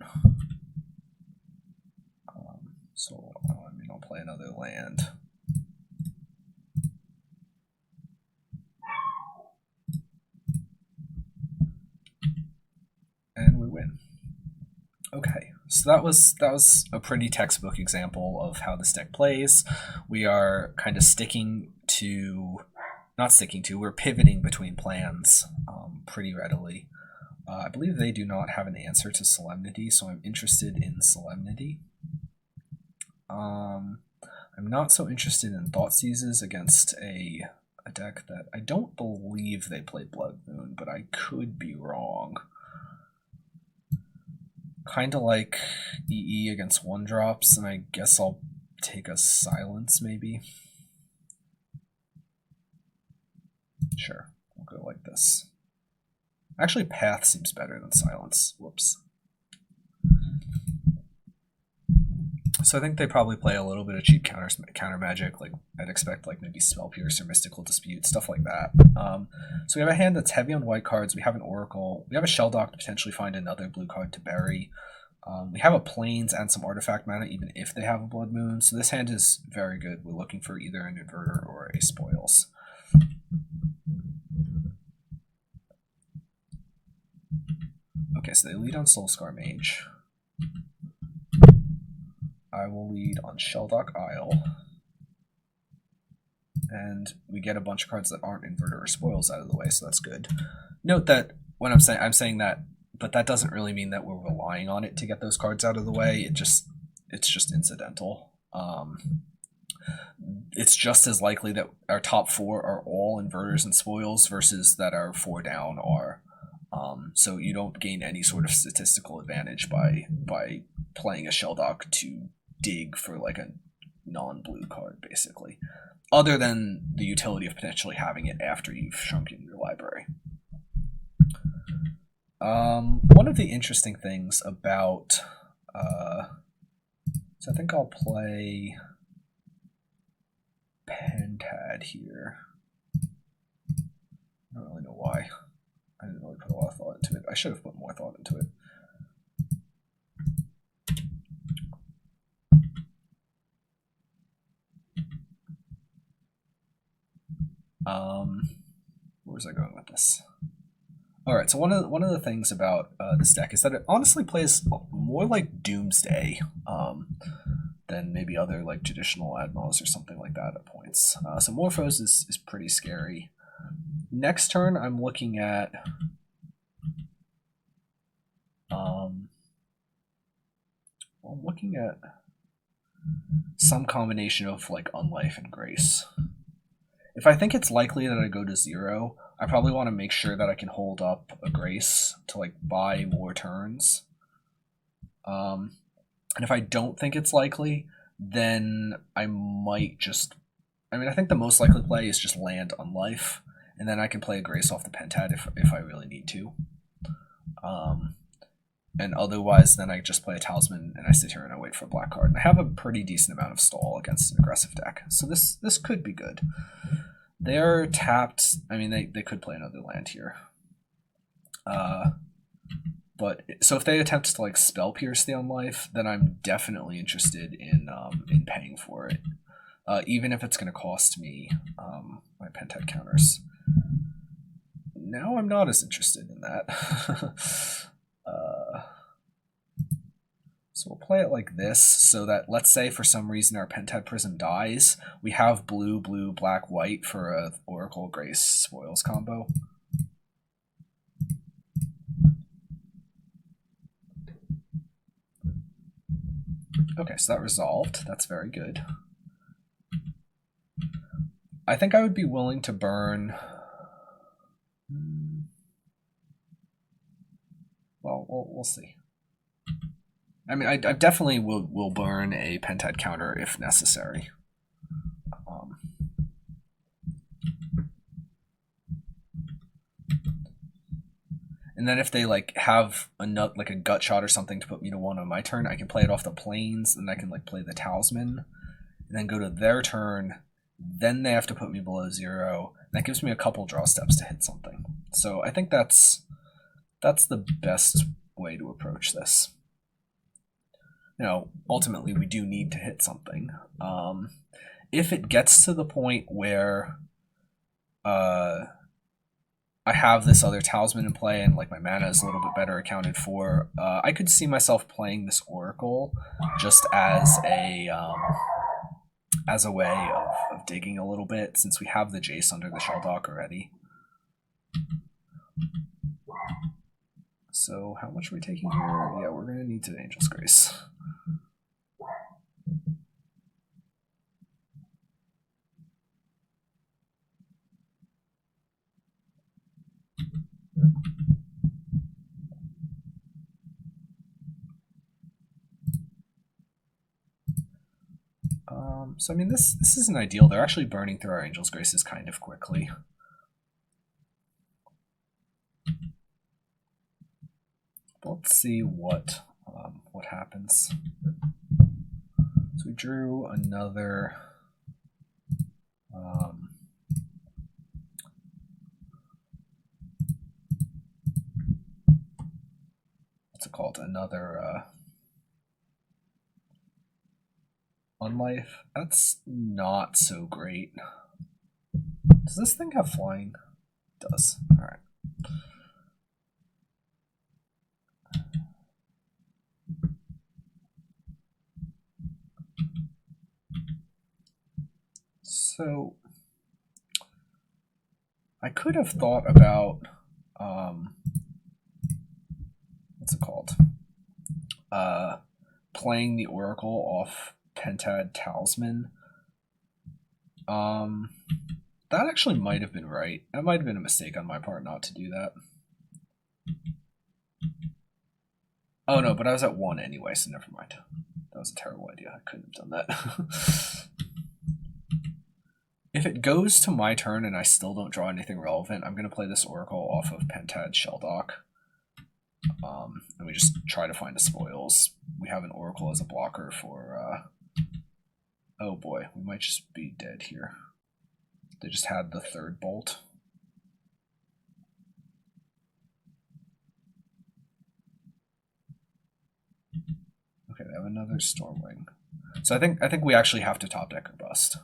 So I mean, I'll play another land. And we win. Okay, so that was a pretty textbook example of how this deck plays. We are kind of we're pivoting between plans pretty readily. I believe they do not have an answer to Solemnity, so I'm interested in Solemnity. I'm not so interested in Thoughtseizes against a deck that I don't believe they play Blood Moon, but I could be wrong. Kind of like EE against 1-drops, and I guess I'll take a Silence maybe. Sure, we'll go like this. Actually, Path seems better than Silence. Whoops. So I think they probably play a little bit of cheap counter magic, like I'd expect, like maybe Spell Pierce or Mystical Dispute, stuff like that. So we have a hand that's heavy on white cards. We have an Oracle. We have a Shelldock to potentially find another blue card to bury. We have a Plains and some artifact mana, even if they have a Blood Moon. So this hand is very good. We're looking for either an Inverter or a Spoils. Okay, so they lead on Soulscar Mage. I will lead on Shelldock Isle. And we get a bunch of cards that aren't Inverter or Spoils out of the way, so that's good. Note that when I'm saying that, but that doesn't really mean that we're relying on it to get those cards out of the way. It's just incidental. It's just as likely that our top 4 are all Inverters and Spoils versus that our 4 down are. So you don't gain any sort of statistical advantage by playing a Shelldock to dig for like a non-blue card, basically, other than the utility of potentially having it after you've shrunken your library. One of the interesting things about so I think I'll play Pentad here. I don't really know why. I didn't really put a lot of thought into it. I should have put more thought into it. Where was I going with this? All right, so one of the things about this deck is that it honestly plays more like Doomsday than maybe other like traditional Admos or something like that at points. So Morphos is pretty scary. Next turn, I'm looking at some combination of like Unlife and Grace. If I think it's likely that I go to 0, I probably want to make sure that I can hold up a Grace to like buy more turns. And if I don't think it's likely, then I might just... I mean, I think the most likely play is just land Unlife, and then I can play a Grace off the Pentad if I really need to. And otherwise, then I just play a Talisman, and I sit here and I wait for a black card. And I have a pretty decent amount of stall against an aggressive deck, so this could be good. They're tapped. I mean, they could play another land here. But so if they attempt to like Spell Pierce the Unlife, then I'm definitely interested in paying for it, even if it's going to cost me my Pentad counters. Now I'm not as interested in that. So we'll play it like this, so that, let's say for some reason our Pentad Prism dies, we have blue, blue, black, white for a Oracle Grace Spoils combo. Okay, so that resolved. That's very good. I think I would be willing to burn... Well, we'll see. I mean, I definitely will burn a Pentad counter if necessary. And then if they like have a gut shot or something to put me to 1 on my turn, I can play it off the plains, and I can like play the Talisman, and then go to their turn. Then they have to put me below 0. That gives me a couple draw steps to hit something. So I think that's the best way to approach this. Ultimately we do need to hit something. If it gets to the point where I have this other Talisman in play and like my mana is a little bit better accounted for, I could see myself playing this Oracle just as a way of digging a little bit, since we have the Jace under the Shelldock already. So how much are we taking here? Yeah, we're going to need to Angel's Grace. So I mean, this isn't ideal. They're actually burning through our Angel's Graces kind of quickly. But let's see what happens. So we drew another what's it called? Another Unlife. That's not so great. Does this thing have flying? It does. Alright. So I could have thought about what's it called? Playing the Oracle off Pentad Talisman. That actually might have been right. That might have been a mistake on my part not to do that. Oh no, but I was at 1 anyway, so never mind. That was a terrible idea. I couldn't have done that. If it goes to my turn and I still don't draw anything relevant, I'm going to play this Oracle off of Pentad Shelldock. And we just try to find the spoils. We have an Oracle as a blocker for... oh boy, we might just be dead here. They just had the 3rd bolt. Okay, they have another Stormwing. So I think we actually have to top deck or bust.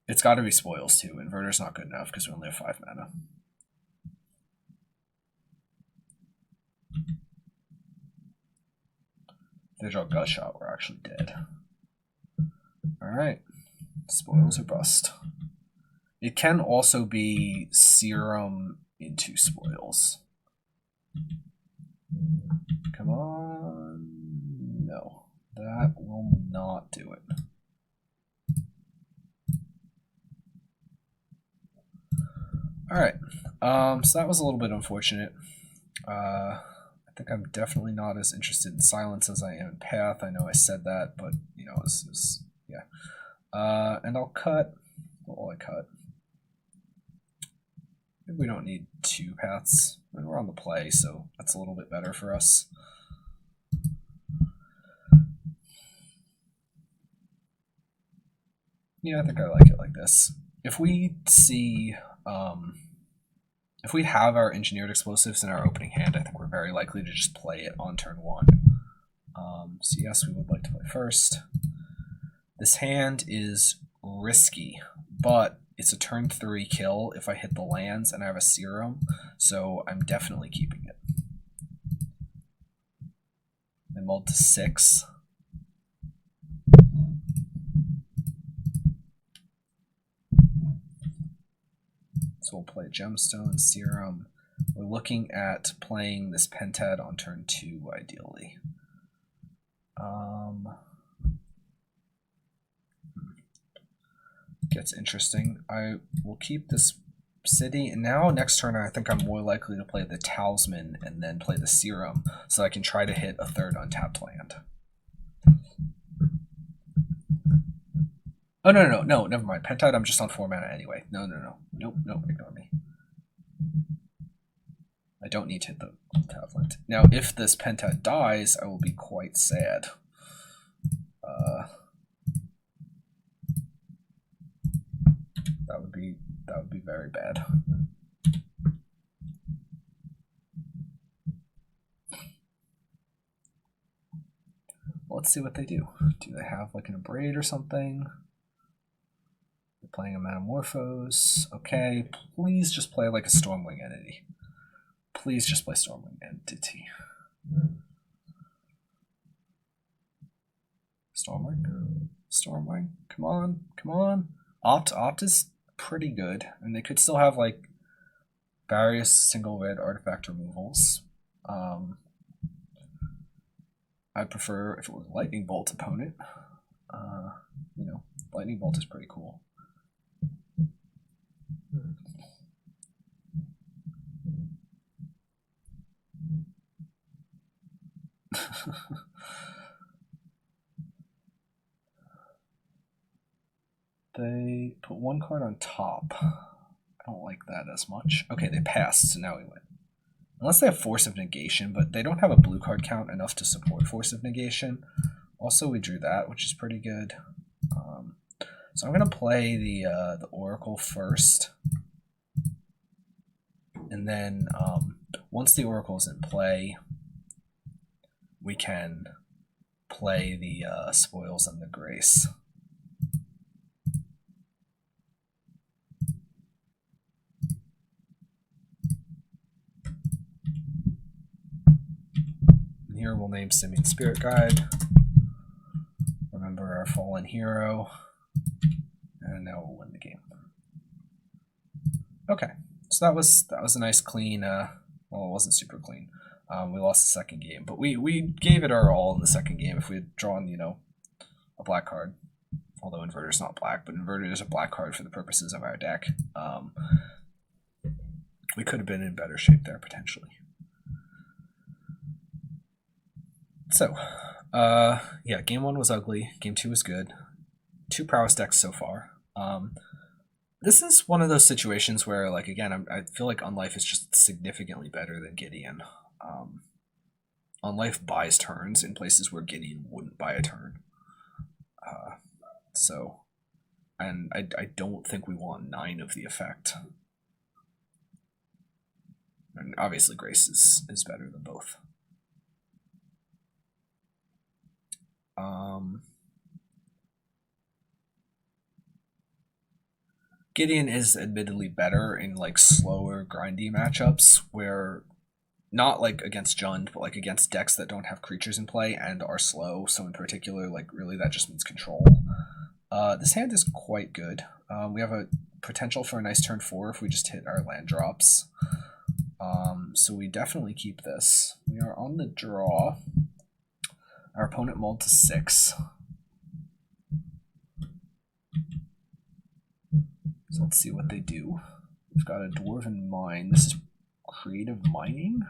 It's got to be spoils too. Inverter's not good enough because we only have 5 mana. If they draw Gut Shot, we're actually dead. Alright. Spoils or bust. It can also be Serum into spoils. Come on. No. That will not do it. Alright. So that was a little bit unfortunate. I think I'm definitely not as interested in Silence as I am in Path. I know I said that, but yeah. And I'll cut. What will I cut? Maybe we don't need 2 paths. I mean, we're on the play, so that's a little bit better for us. Yeah, I think I like it like this. If we see, if we have our Engineered Explosives in our opening hand, I think we're very likely to just play it on turn 1. So yes, we would like to play first. This hand is risky, but it's a turn 3 kill if I hit the lands and I have a Serum, so I'm definitely keeping it. I mulled to 6. So we'll play Gemstone, Serum. We're looking at playing this Pentad on turn 2, ideally. Gets interesting. I will keep this City, and now next turn I think I'm more likely to play the Talisman and then play the Serum, so I can try to hit a third untapped land. Oh, no, never mind. Pentide, I'm just on 4 mana anyway. No. Nope, ignore me. I don't need to hit the untapped land. Now, if this Pentide dies, I will be quite sad. That would be very bad. Let's see what they do. Do they have like an Abrade or something? They're playing a Metamorphose. Okay, please just play like a Stormwing Entity. Please just play Stormwing Entity. Stormwing. Come on. Opt is pretty good, and they could still have like various single red artifact removals. I prefer if it was Lightning Bolt opponent. You know, Lightning Bolt is pretty cool. They put 1 card on top. I don't like that as much. Okay, they passed, so now we win. Unless they have Force of Negation, but they don't have a blue card count enough to support Force of Negation. Also, we drew that, which is pretty good. So I'm going to play the Oracle first. And then once the Oracle is in play, we can play the Spoils and the Grace. Here we'll name Simian Spirit Guide. Remember our fallen hero. And now we'll win the game. Okay, so that was a nice clean. Well, it wasn't super clean. We lost the second game, but we gave it our all in the second game. If we had drawn, you know, a black card, although Inverter's not black, but Inverter is a black card for the purposes of our deck. We could have been in better shape there potentially. So, yeah, game 1 was ugly. Game 2 was good. 2 prowess decks so far. This is one of those situations where, like, again, I feel like Unlife is just significantly better than Gideon. Unlife buys turns in places where Gideon wouldn't buy a turn. And I don't think we want 9 of the effect. And obviously Grace is better than both. Gideon is admittedly better in like slower, grindy matchups where not like against Jund, but like against decks that don't have creatures in play and are slow. So in particular, like really that just means control. This hand is quite good. We have a potential for a nice turn 4 if we just hit our land drops. So we definitely keep this. We are on the draw. Our opponent mulled to 6. So let's see what they do. We've got a Dwarven Mine. This is Creative Mining?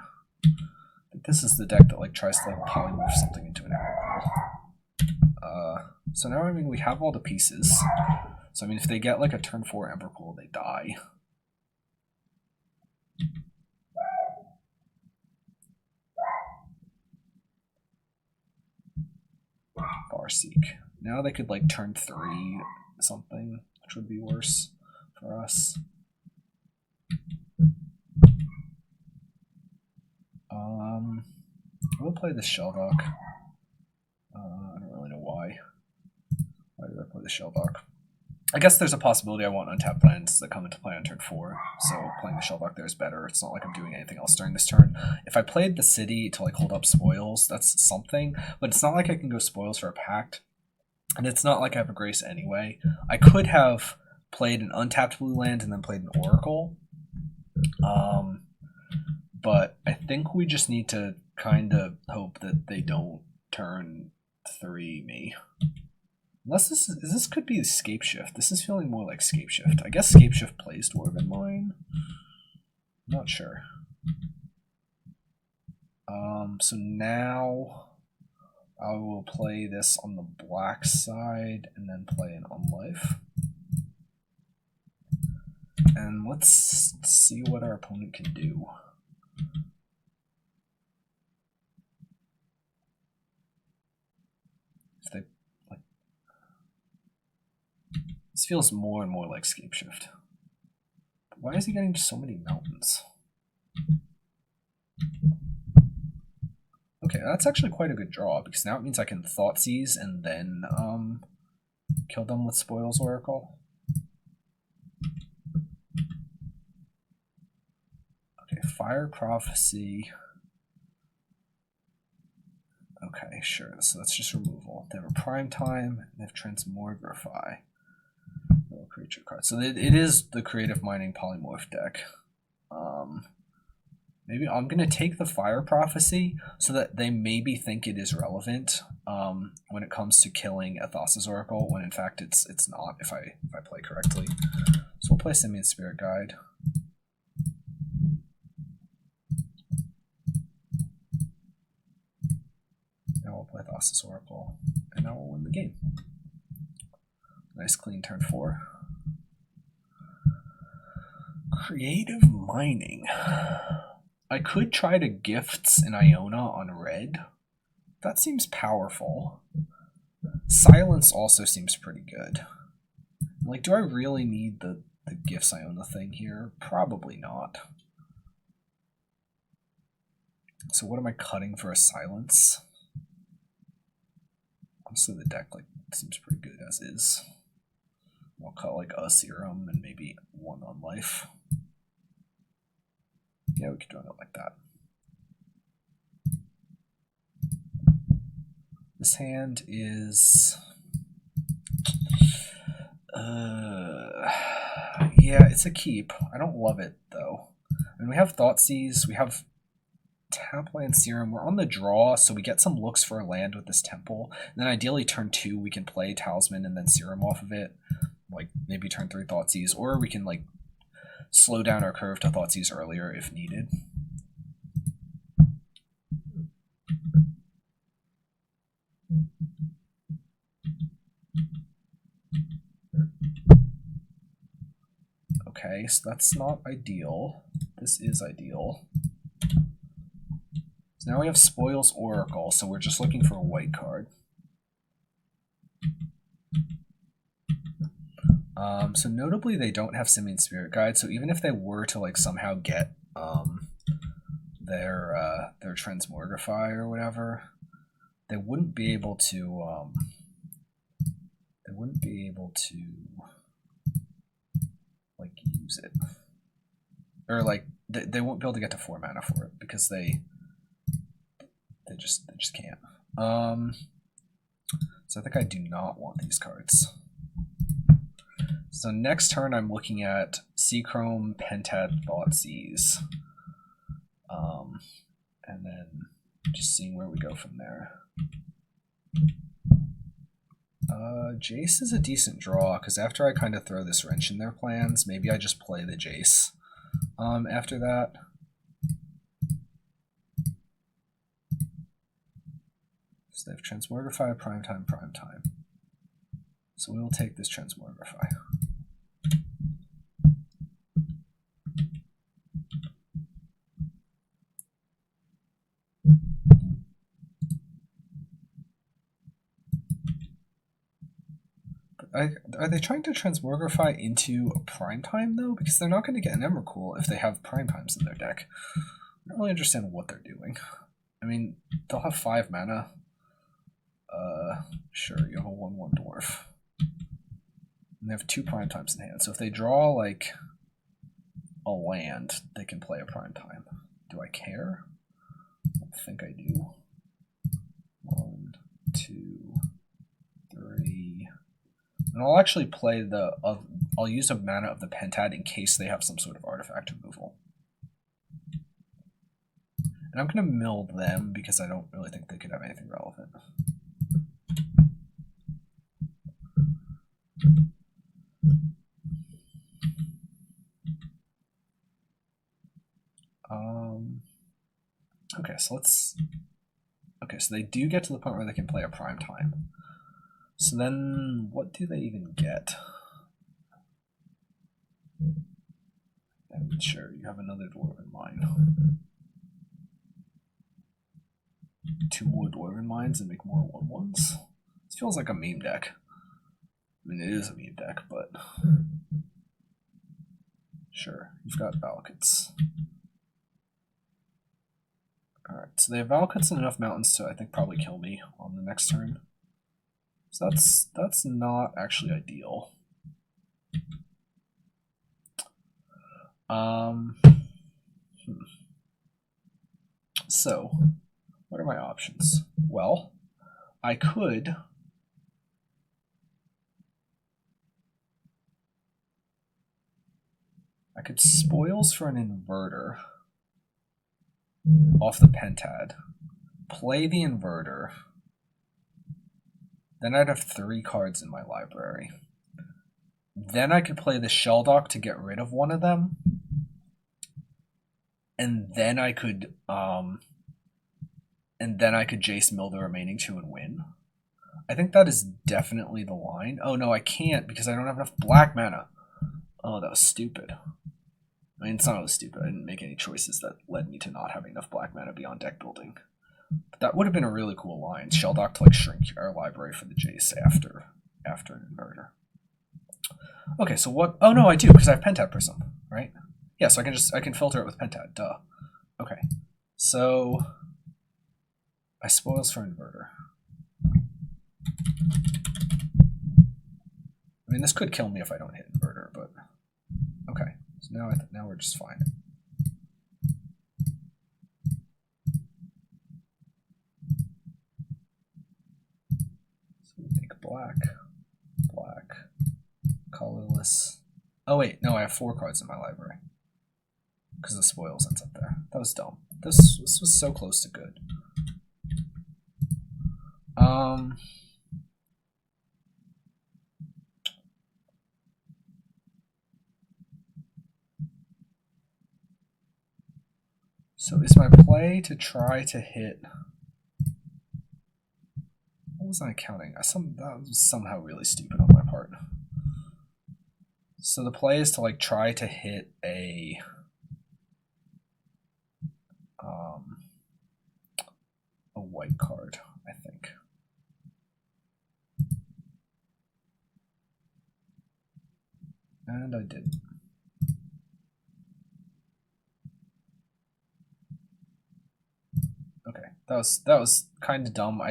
I think this is the deck that like tries to like polymorph something into an Emrakul. So now I mean we have all the pieces. So I mean if they get like a turn 4 Emrakul, they die. Farseek. Now they could like turn 3 something, which would be worse for us. We'll play the Shelldock. I don't really know why. Why did I play the Shelldock? I guess there's a possibility I want untapped lands that come into play on turn 4, so playing the Shelldock there is better. It's not like I'm doing anything else during this turn. If I played the city to like hold up spoils, that's something, but it's not like I can go spoils for a pact, and it's not like I have a Grace anyway. I could have played an untapped blue land and then played an Oracle, but I think we just need to kind of hope that they don't turn 3 me. Unless this could be Scape Shift. This is feeling more like Scape Shift. I guess Scape Shift plays Dwarven Mine. Not sure. So now I will play this on the black side and then play an Unlife. And let's see what our opponent can do. If they like, this feels more and more like Scape Shift. Why is he getting so many mountains? Okay, that's actually quite a good draw, because now it means I can Thoughtseize and then kill them with Spoils Oracle. Okay, Fire Prophecy. Okay, sure, so that's just removal. They have a Prime Time, and they have Transmogrify. No creature card. So it is the Creative Mining Polymorph deck. Maybe I'm going to take the Fire Prophecy so that they maybe think it is relevant when it comes to killing a Thassa's Oracle, when in fact it's not, if I play correctly. So we'll play Simian Spirit Guide. Now we'll play Thassa's Oracle, and now we'll win the game. Nice clean turn 4. Creative Mining. I could try to Gifts an Iona on red. That seems powerful. Silence also seems pretty good. Like, do I really need the Gifts Iona thing here? Probably not. So what am I cutting for a Silence? Honestly, the deck seems pretty good as is. I'll cut like a Serum and maybe one Unlife. Yeah, we could run it like that. This hand is... yeah, it's a keep. I don't love it, though. I mean, we have Thoughtseize, we have Tapland Serum. We're on the draw, so we get some looks for a land with this Temple. And then ideally, turn 2, we can play Talisman and then Serum off of it. Like, maybe turn 3 Thoughtseize, or we can, like, slow down our curve to Thoughtseize earlier if needed. Okay, so that's not ideal. This is ideal. So now we have Spoils Oracle, so we're just looking for a white card. So notably, they don't have Simian Spirit Guide, so even if they were to like somehow get their Transmogrify or whatever, they wouldn't be able to like use it, or like they won't be able to get to 4 mana for it because they just can't. So I think I do not want these cards. So next turn, I'm looking at Seachrome, Pentad, Thoughtseize, and then just seeing where we go from there. Jace is a decent draw, because after I kind of throw this wrench in their plans, maybe I just play the Jace after that. So they have Transmogrify, Primetime, Primetime. So we will take this Transmogrify. Are they trying to Transmogrify into a Primetime, though? Because they're not going to get an Emrakul if they have Primetimes in their deck. I don't really understand what they're doing. I mean, they'll have 5 mana. Sure, you have a 1/1 Dwarf. And they have 2 Primetimes in hand, so if they draw, like, a land, they can play a Primetime. Do I care? I don't think I do. 1, 2, 3... And I'll actually play I'll use a mana of the Pentad in case they have some sort of artifact removal. And I'm going to mill them because I don't really think they could have anything relevant. so let's... Okay, so they do get to the point where they can play a prime time. So then, what do they even get? And sure, you have another Dwarven Mine. 2 more Dwarven Mines and make more 1/1s. This feels like a meme deck. I mean, it is a meme deck, but... Sure, you've got Valakuts. Alright, so they have Valakuts and enough mountains to, I think, probably kill me on the next turn. So that's not actually ideal. So, what are my options? Well, I could... spoils for an inverter off the Pentad, play the inverter, then I'd have 3 cards in my library. Then I could play the Shelldock to get rid of one of them, and then I could Jace Mill the remaining 2 and win. I think that is definitely the line. Oh no, I can't because I don't have enough black mana. Oh, that was stupid. I mean, it's not really stupid. I didn't make any choices that led me to not having enough black mana beyond deck building. But that would have been a really cool line. Shelldock to like shrink our library for the Jace after an inverter. Okay, so what? Oh no, I do because I have Pentad Prism, right? Yeah, so I can filter it with Pentad. Duh. Okay, so I spoils for inverter. I mean, this could kill me if I don't hit inverter, but okay. So now we're just fine. So we make black, colorless. Oh wait, no, I have 4 cards in my library because the spoils ends up there. That was dumb. This was so close to good. So is my play to try to hit... What was I counting? That was somehow really stupid on my part. So the play is to like try to hit a... white card, I think. And I didn't. Okay, that was kind of dumb.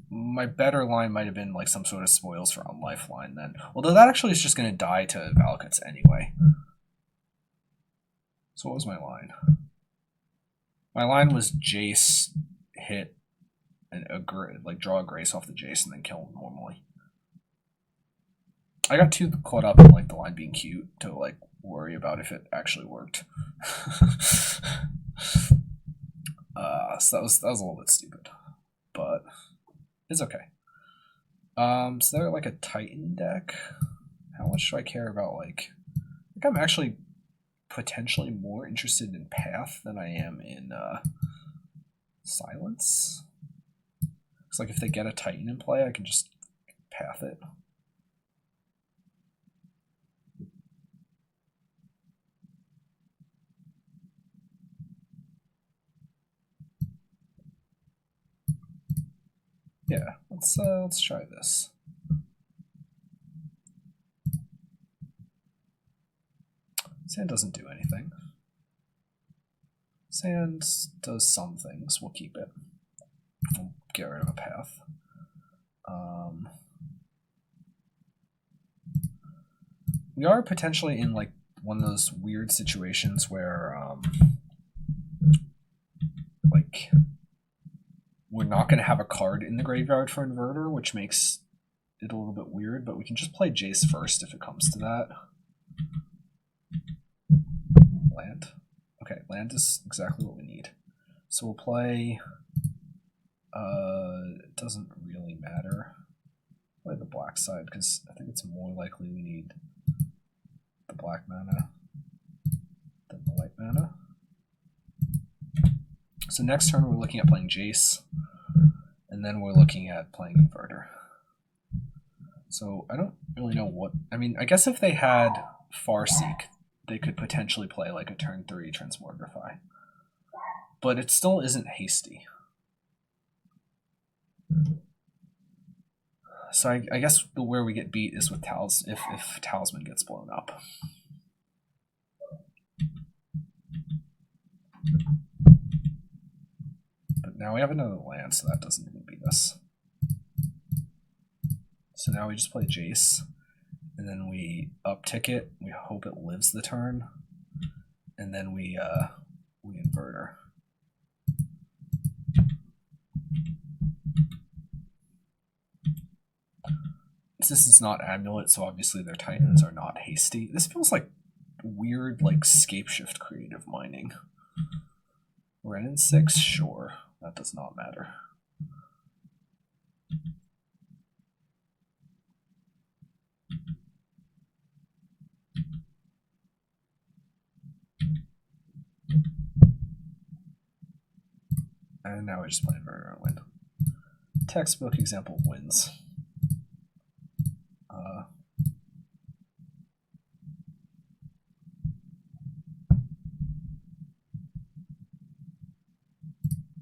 My better line might have been like some sort of spoils for on lifeline then. Although that actually is just going to die to Valakuts anyway. So what was my line? My line was Jace hit and like draw a Grace off the Jace and then kill him normally. I got too caught up in like the line being cute to like worry about if it actually worked. So that was a little bit stupid, but it's okay. So they're like a Titan deck. How much do I care about like? I think I'm actually potentially more interested in Path than I am in Silence. Looks like if they get a Titan in play, I can just Path it. Yeah, let's try this. Sand doesn't do anything. Sand does some things. We'll keep it. We'll get rid of a Path. We are potentially in like one of those weird situations where like we're not going to have a card in the graveyard for inverter, which makes it a little bit weird, but we can just play Jace first if it comes to that. Land. Okay, land is exactly what we need. So we'll play... it doesn't really matter. Play the black side, because I think it's more likely we need the black mana than the white mana. So next turn we're looking at playing Jace, and then we're looking at playing Inverter. So I don't really know what... I mean, I guess if they had Farseek, they could potentially play like a turn 3 Transmogrify. But it still isn't hasty. So I guess where we get beat is with if Talisman gets blown up. But now we have another land, so that doesn't even beat us. So now we just play Jace, and then we uptick it. We hope it lives the turn, and then we Inverter. This is not Amulet, so obviously their Titans are not hasty. This feels like weird, like Scapeshift creative mining. Ren in 6, sure, that does not matter. And now we just play Inverter and win. Textbook example wins.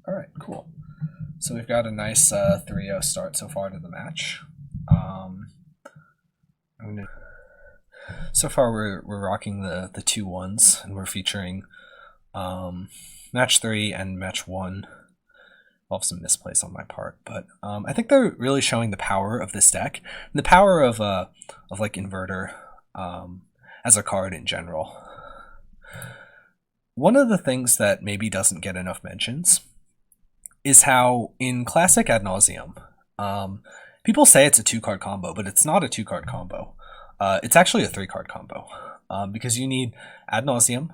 Alright, cool. So we've got a nice 3-0 start so far to the match. So far we're rocking the 2-1s, and we're featuring match 3 and match 1. I'll have some misplays on my part, but I think they're really showing the power of this deck, and the power of like Inverter as a card in general. One of the things that maybe doesn't get enough mentions is how in classic Ad Nauseam, people say it's a 2-card combo, but it's not a 2-card combo. It's actually a 3-card combo, because you need Ad Nauseam,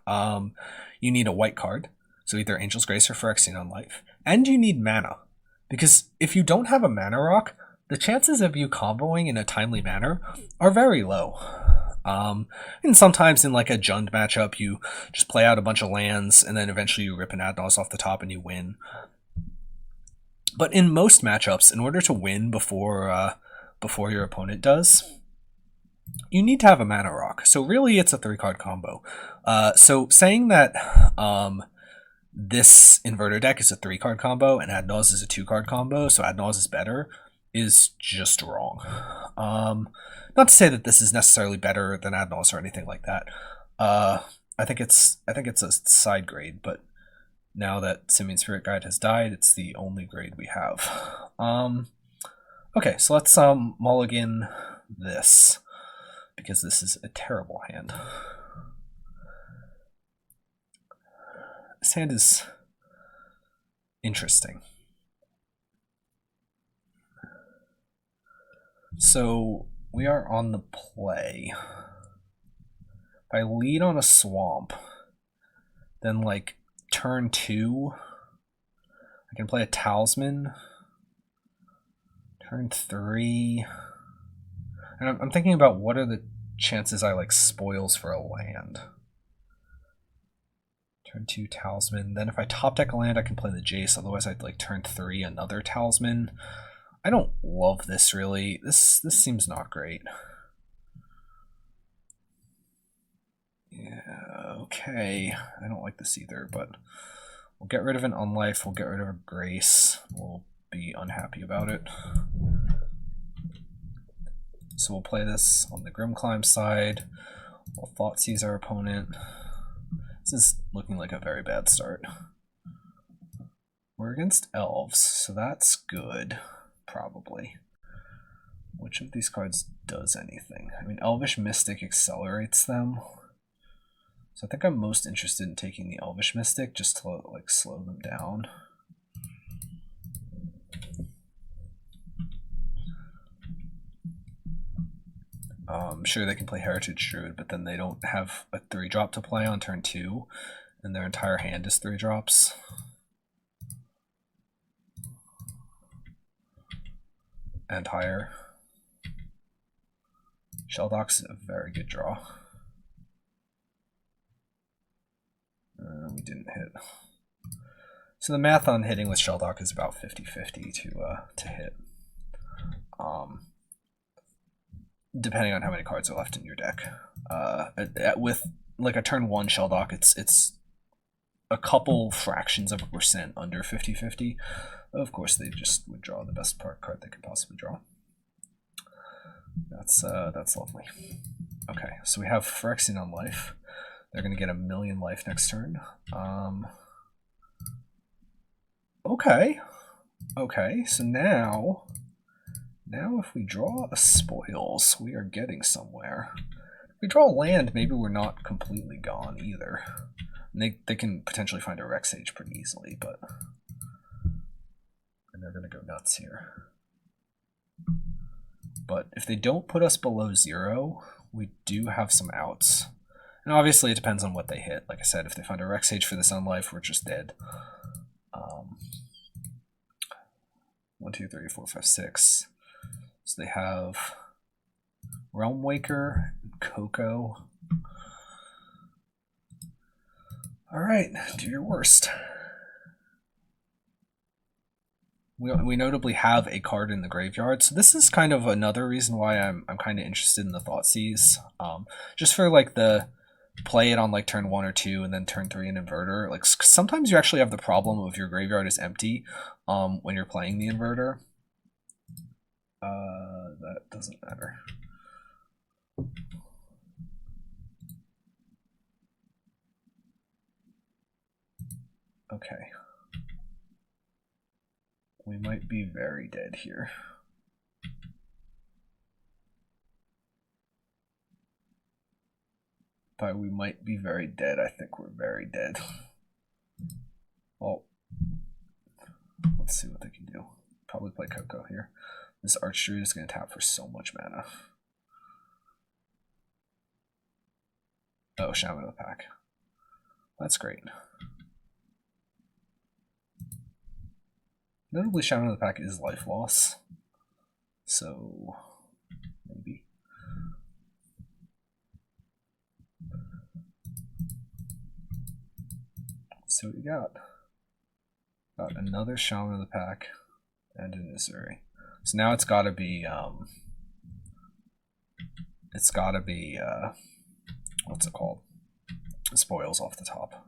you need a white card, so either Angel's Grace or Phyrexian Life, and you need mana, because if you don't have a mana rock, the chances of you comboing in a timely manner are very low. And sometimes in like a Jund matchup, you just play out a bunch of lands, and then eventually you rip an Ad Naus off the top and you win. But in most matchups, in order to win before your opponent does, you need to have a mana rock. So really, it's a 3-card combo. So saying that this Inverter deck is a 3-card combo and Ad Naus is a 2-card combo, so Ad Naus is better, is just wrong. Not to say that this is necessarily better than Ad Naus or anything like that. I think it's a side grade, but now that Simian Spirit Guide has died, it's the only grade we have. Okay, so let's mulligan this, because this is a terrible hand. This hand is interesting. So we are on the play. If I lead on a swamp, then like turn 2, I can play a Talisman. Turn 3, and I'm thinking about what are the chances I like spoils for a land. Turn 2 Talisman. Then if I top deck a land, I can play the Jace. Otherwise, I'd like turn 3 another Talisman. I don't love this really. This seems not great. Yeah, okay. I don't like this either, but we'll get rid of an Unlife. We'll get rid of a Grace. We'll be unhappy about it. So we'll play this on the Grimclimb side. We'll Thoughtseize our opponent. This is looking like a very bad start. We're against Elves, so that's good, probably. Which of these cards does anything? I mean, Elvish Mystic accelerates them. So I think I'm most interested in taking the Elvish Mystic just to like slow them down. Sure, they can play Heritage Druid, but then they don't have a 3-drop to play on turn 2, and their entire hand is 3-drops. And higher. Shelldock's a very good draw. We didn't hit. So the math on hitting with Shelldock is about 50-50 to hit. Depending on how many cards are left in your deck. With like a turn 1 Shelldock, it's a couple fractions of a percent under 50-50. Of course, they just would draw the best card they could possibly draw. That's lovely. Okay, so we have Phyrexian on life. They're going to get 1,000,000 life next turn. Okay, so now if we draw a spoils, we are getting somewhere. If we draw a land, maybe we're not completely gone either. And they can potentially find a Rex Sage pretty easily, but and they're going to go nuts here. But if they don't put us below 0, we do have some outs. And obviously it depends on what they hit. Like I said, if they find a Rex Sage for this on life, we're just dead. 1, 2, 3, 4, 5, 6. So they have Realm Waker, Coco. Alright, do your worst. We notably have a card in the graveyard, so this is kind of another reason why I'm kind of interested in the Thoughtseize. Just for like the play it on like turn 1 or 2 and then turn 3 an inverter. Like sometimes you actually have the problem of your graveyard is empty when you're playing the inverter. That doesn't matter. Okay. We might be very dead here. By we might be very dead, I think we're very dead. Well, let's see what they can do. Probably play Coco here. This Archdruid is going to tap for so much mana. Oh, Shaman of the Pack. That's great. Notably, Shaman of the Pack is life loss. So, maybe. So what we got? Got another Shaman of the Pack and an Missouri. So now it's gotta be what's it called? Spoils off the top.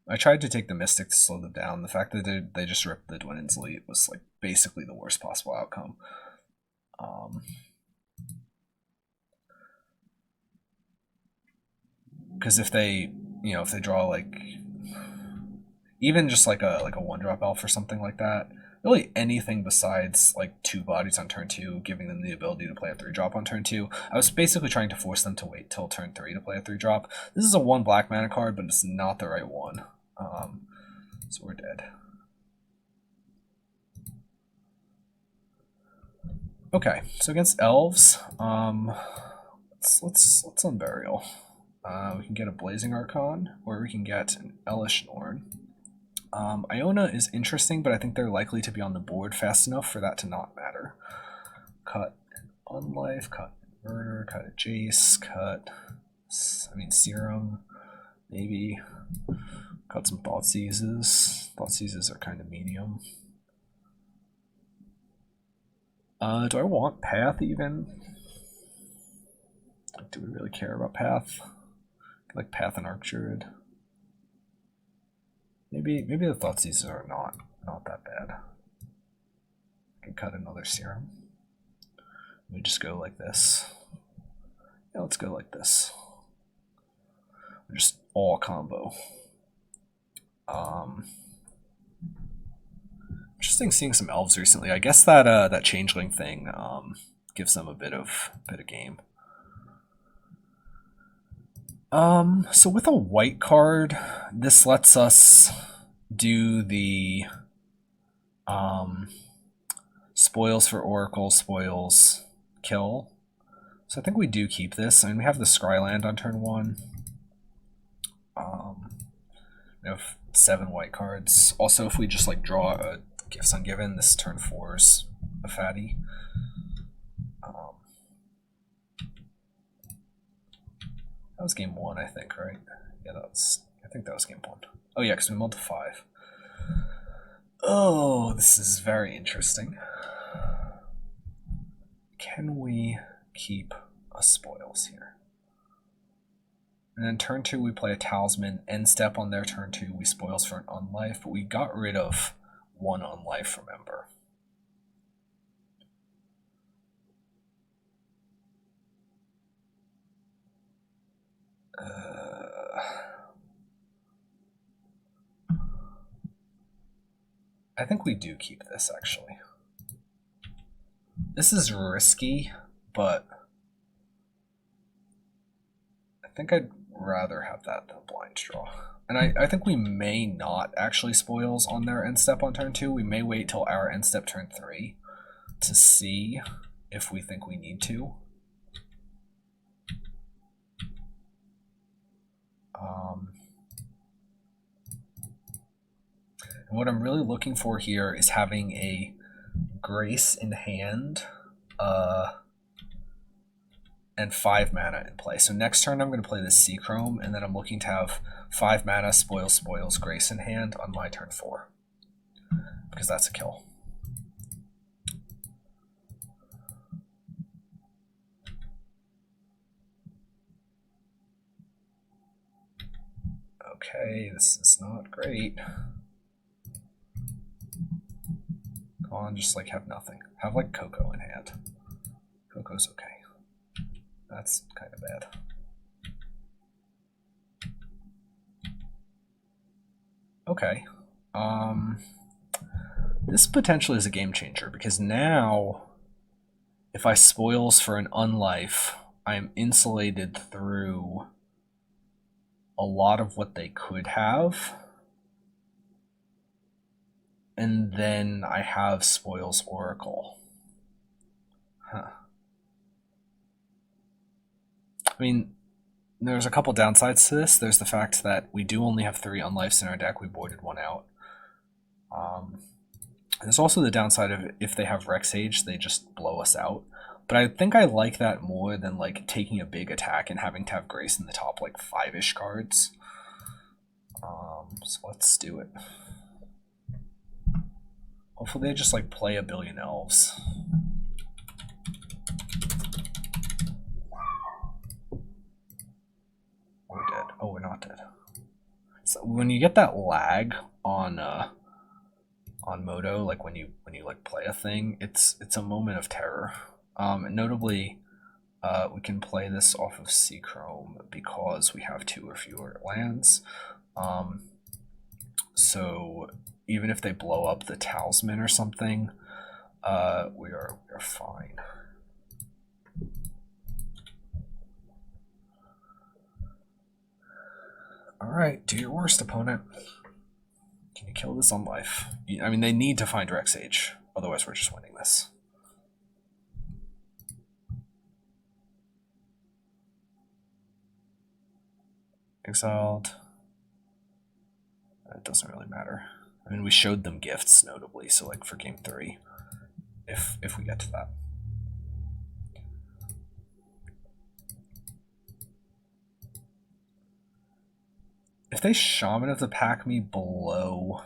I tried to take the Mystic to slow them down. The fact that they just ripped the Dwynen's Elite was like basically the worst possible outcome. Because if they draw like even just like a 1-drop elf or something like that, really anything besides like 2 bodies on turn 2, giving them the ability to play a 3-drop on turn 2. I was basically trying to force them to wait till turn 3 to play a 3-drop. This is a 1 black mana card, but it's not the right one. So we're dead. Okay, so against Elves, let's Unburial. We can get a Blazing Archon, or we can get an Elish Norn. Iona is interesting, but I think they're likely to be on the board fast enough for that to not matter. Cut an Unlife, cut Inverter, cut a Jace, cut, Serum, maybe. Cut some Thoughtseizes. Thoughtseizes are kind of medium. Do I want Path even? Do we really care about Path? Like Path and Archdruid. Maybe the Thoughtseizes are not that bad. I can cut another Serum. We just go like this. Yeah, let's go like this. We're just all combo. Interesting seeing some Elves recently. I guess that Changeling thing gives them a bit of game. So with a white card, this lets us do the spoils for Oracle, spoils, kill. So I think we do keep this. We have the Scryland on turn 1. We have 7 white cards. Also, if we just like draw a Gifts Ungiven, this turn 4's a fatty. was game 1, I think, right? Yeah, I think that was game 1. Oh yeah, because we mulled to 5. Oh, this is very interesting. Can we keep a spoils here? And then turn 2, we play a talisman. End step on their turn 2, we spoils for an unlife, but we got rid of 1 unlife, remember. I think we do keep this, actually. This is risky, but I think I'd rather have that than blind draw. And I think we may not actually spoils on their end step on turn 2. We may wait till our end step turn 3 to see if we think we need to. And what I'm really looking for here is having a Grace in hand and 5 mana in play. So next turn I'm going to play this Seachrome, and then I'm looking to have 5 mana, spoils, Grace in hand on my turn 4. Because that's a kill. Okay, this is not great. Come on, just like have nothing. Have like Coco in hand. Coco's okay. That's kind of bad. Okay. This potentially is a game changer, because now if I spoils for an unlife, I am insulated through a lot of what they could have. And then I have spoils Oracle. Huh. I mean, there's a couple downsides to this. There's the fact that we do only have 3 unlifes in our deck. We boarded 1 out. There's also the downside of if they have Rex Age, they just blow us out. But I think I like that more than like taking a big attack and having to have Grace in the top like 5-ish cards. So let's do it. Hopefully they just like play a billion Elves. We're dead. Oh, we're not dead. So when you get that lag on Moto, like when you like play a thing, it's a moment of terror. And notably, we can play this off of Seachrome because we have 2 or fewer lands. So even if they blow up the talisman or something, we are fine. All right, do your worst, opponent. Can you kill this on life? I mean, they need to find Rex Age, otherwise we're just winning this. Exiled. It doesn't really matter. I mean, we showed them gifts, notably, so like for game 3, if we get to that. If they Shaman of the Pack me below,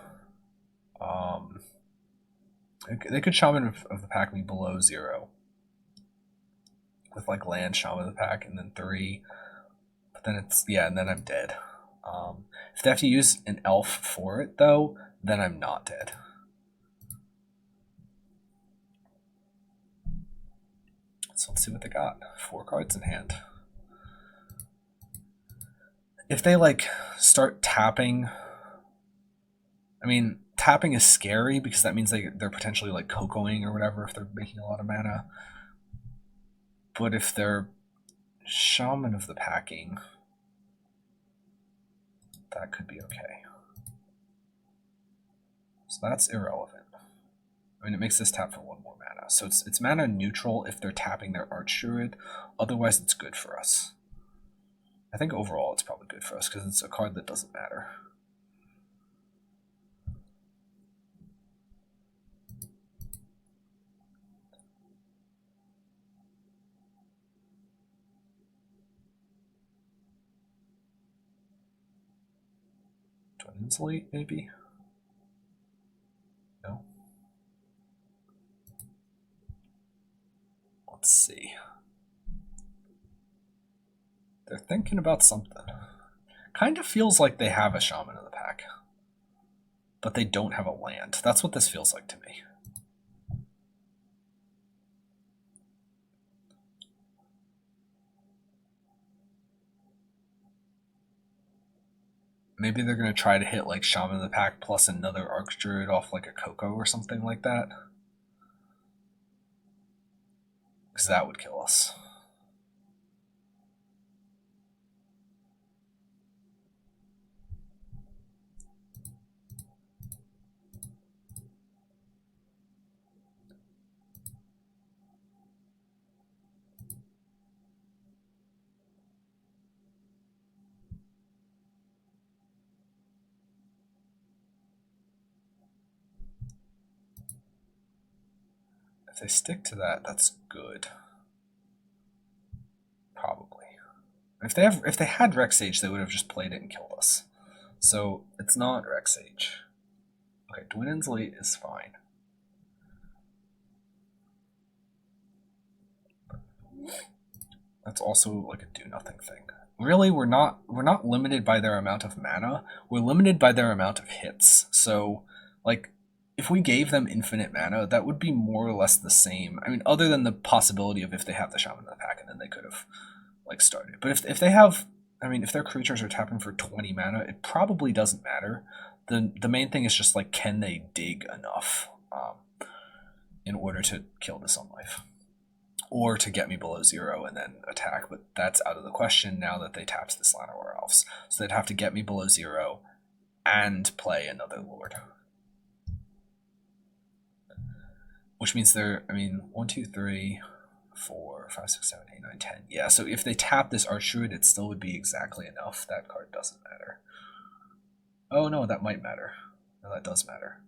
they could Shaman of the Pack me below 0 with like land Shaman of the Pack and then 3, but then it's, yeah, and then I'm dead. If they have to use an elf for it though, then I'm not dead. So let's see what they got. 4 cards in hand. If they like start tapping, I mean, tapping is scary because that means they're potentially like Cocoing or whatever if they're making a lot of mana. But if they're Shaman of the Packing, that could be okay. So that's irrelevant. I mean, it makes this tap for 1 more mana. So it's mana neutral if they're tapping their Archdruid. Otherwise, it's good for us. I think overall it's probably good for us because it's a card that doesn't matter. Insulate, maybe? No? Let's see. They're thinking about something. Kind of feels like they have a Shaman in the pack, but they don't have a land. That's what this feels like to me. Maybe they're going to try to hit like Shaman in the pack plus another Archdruid off like a Coco or something like that. Because that would kill us. If they stick to that, that's good. Probably. If they had Rexage, they would have just played it and killed us. So it's not Rexage. Okay, Twin Insulate is fine. That's also like a do nothing thing. Really, we're not limited by their amount of mana. We're limited by their amount of hits. So like if we gave them infinite mana, that would be more or less the same. I mean, other than the possibility of if they have the Shaman in the pack and then they could have like started. But if they have, I mean, if their creatures are tapping for 20 mana, it probably doesn't matter. The main thing is just like, can they dig enough in order to kill this on life? Or to get me below 0 and then attack, but that's out of the question now that they tapped this Llanowar Elves. So they'd have to get me below 0 and play another Lord. Which means they're, I mean, 1, 2, 3, 4, 5, 6, 7, 8, 9, 10. Yeah, so if they tap this Archdruid, it still would be exactly enough. That card doesn't matter. Oh no, that might matter. No, that does matter.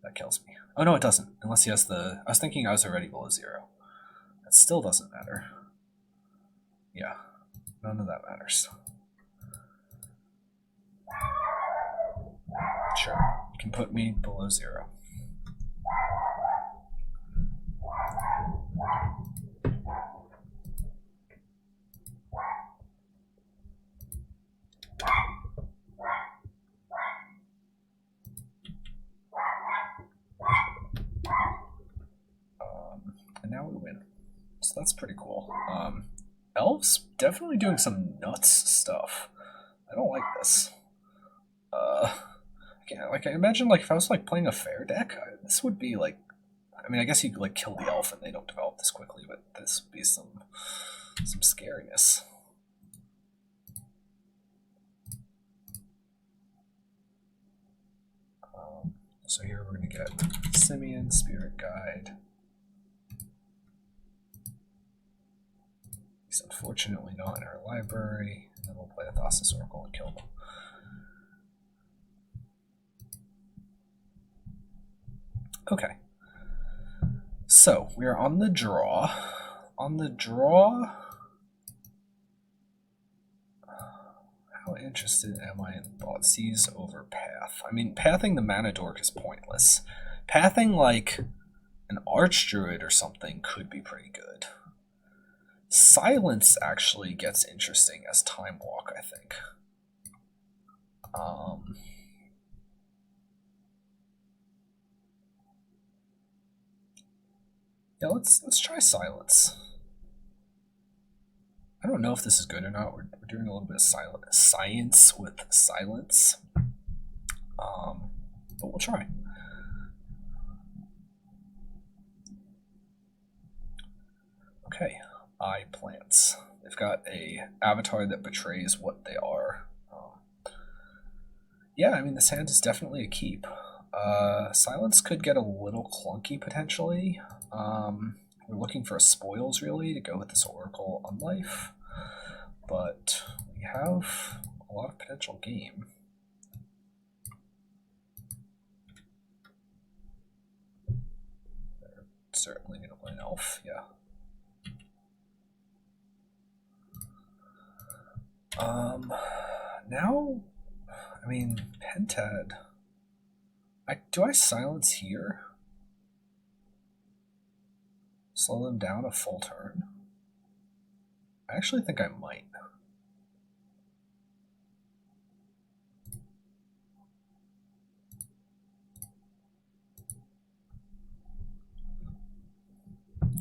That kills me. Oh no, it doesn't. Unless he has the... I was thinking I was already below 0. That still doesn't matter. Yeah, none of that matters. Sure, you can put me below 0. And now we win. So that's pretty cool. Elves definitely doing some nuts stuff. I don't like this. I imagine like if I was like playing a fair deck, this would be like, I mean, I guess you like kill the elf and they don't develop this quickly, but this would be some scariness. So here we're going to get Simeon, Spirit Guide. He's unfortunately not in our library. And then we'll play a Thassa's Oracle and kill them. Okay. So we are on the draw. On the draw, how interested am I in Thoughtseize over Path? I mean, pathing the Mana Dork is pointless. Pathing like an Archdruid or something could be pretty good. Silence actually gets interesting as Time Walk, I think. Yeah, let's try Silence. I don't know if this is good or not. We're doing a little bit of science with Silence. But we'll try. Okay, eye plants. They've got a avatar that betrays what they are. Yeah, I mean, this hand is definitely a keep. Silence could get a little clunky potentially. We're looking for a spoils really to go with this Oracle on life, but we have a lot of potential game. They're certainly going to play an elf, yeah. Now, I mean, Pentad. Do I silence here? Slow them down a full turn? I actually think I might.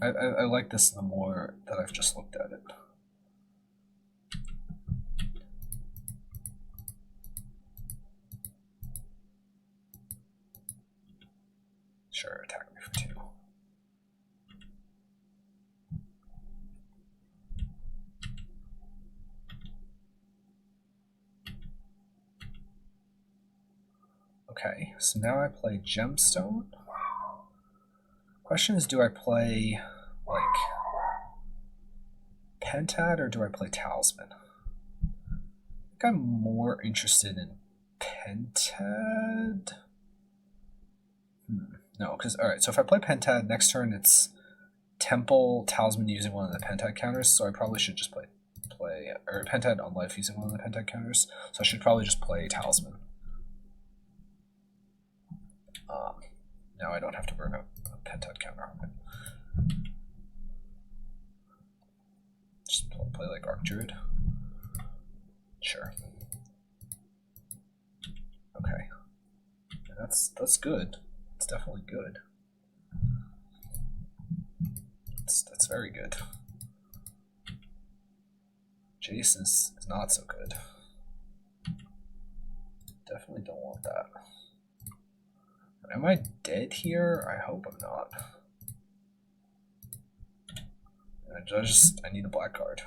I like this the more that I've just looked at it. Sure, attack me for 2. Okay, so now I play Gemstone. Question is, do I play like Pentad or do I play Talisman? I think I'm more interested in Pentad. No, because alright, so if I play Pentad, next turn it's Temple, Talisman using one of the Pentad counters, so I probably should just play or Pentad on life using one of the Pentad counters, so I should probably just play Talisman. Now I don't have to burn a Pentad counter on it. Just play like Arc Druid. Sure. Okay. That's good. It's definitely good. That's very good. Jace is not so good. Definitely don't want that. Am I dead here? I hope I'm not. I need a black card.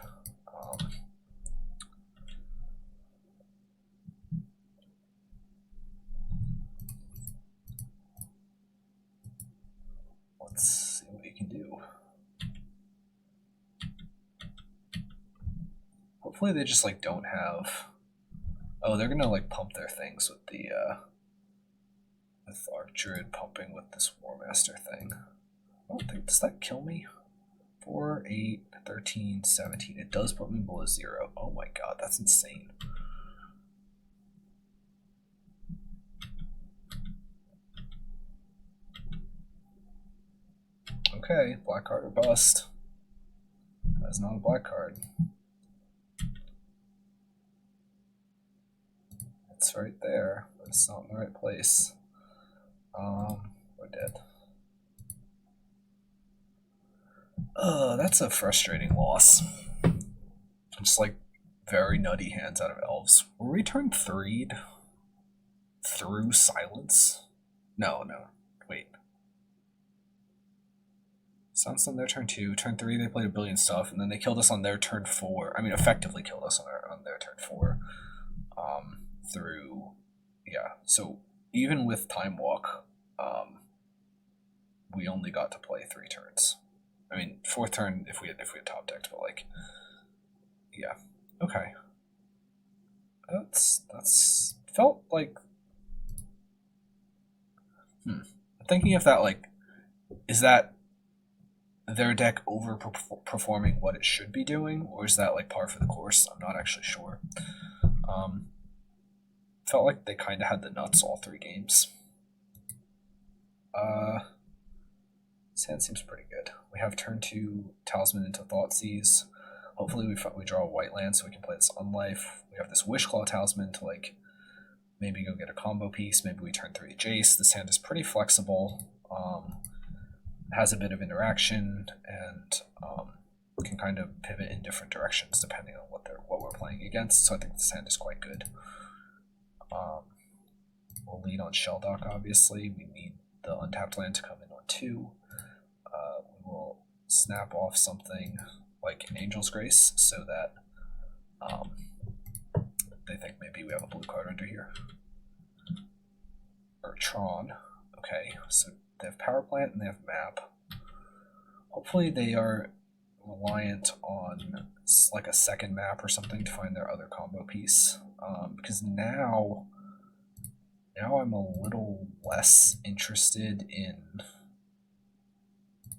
Let's see what you can do. Hopefully they just like don't have. Oh, they're gonna like pump their things with the with Arc Druid pumping with this War Master thing. I don't think, does that kill me? 4, 8, 13, 17. It does put me below 0. Oh my god, that's insane. Okay, black card or bust. That's not a black card. It's right there, but it's not in the right place. We're dead. That's a frustrating loss. Just like very nutty hands out of Elves. Were we turn 3'd through silence? No, wait. Silence on their turn 2. Turn 3 they played a billion stuff, and then they killed us on their turn 4. I mean, effectively killed us on their turn 4. Through, yeah. So even with Time Walk, we only got to play 3 turns. I mean, 4th turn if we had top decked, but like, yeah, okay. That's felt like. I'm thinking if that like, is that their deck overperforming what it should be doing, or is that like par for the course? I'm not actually sure. Felt like they kind of had the nuts all 3 games. This hand seems pretty good. We have turn 2 Talisman into Thoughtseize. Hopefully we draw a white land so we can play this on life. We have this Wishclaw Talisman to like maybe go get a combo piece. Maybe we turn 3 Jace. This hand is pretty flexible. It has a bit of interaction and can kind of pivot in different directions depending on what we're playing against. So I think this hand is quite good. We'll lead on Shelldock, obviously. We need the untapped land to come in on 2. We will snap off something like an Angel's Grace so that they think maybe we have a blue card under here. Or Tron. Okay, so they have Power Plant and they have Map. Hopefully they are reliant on like a second map or something to find their other combo piece. Because now I'm a little less interested in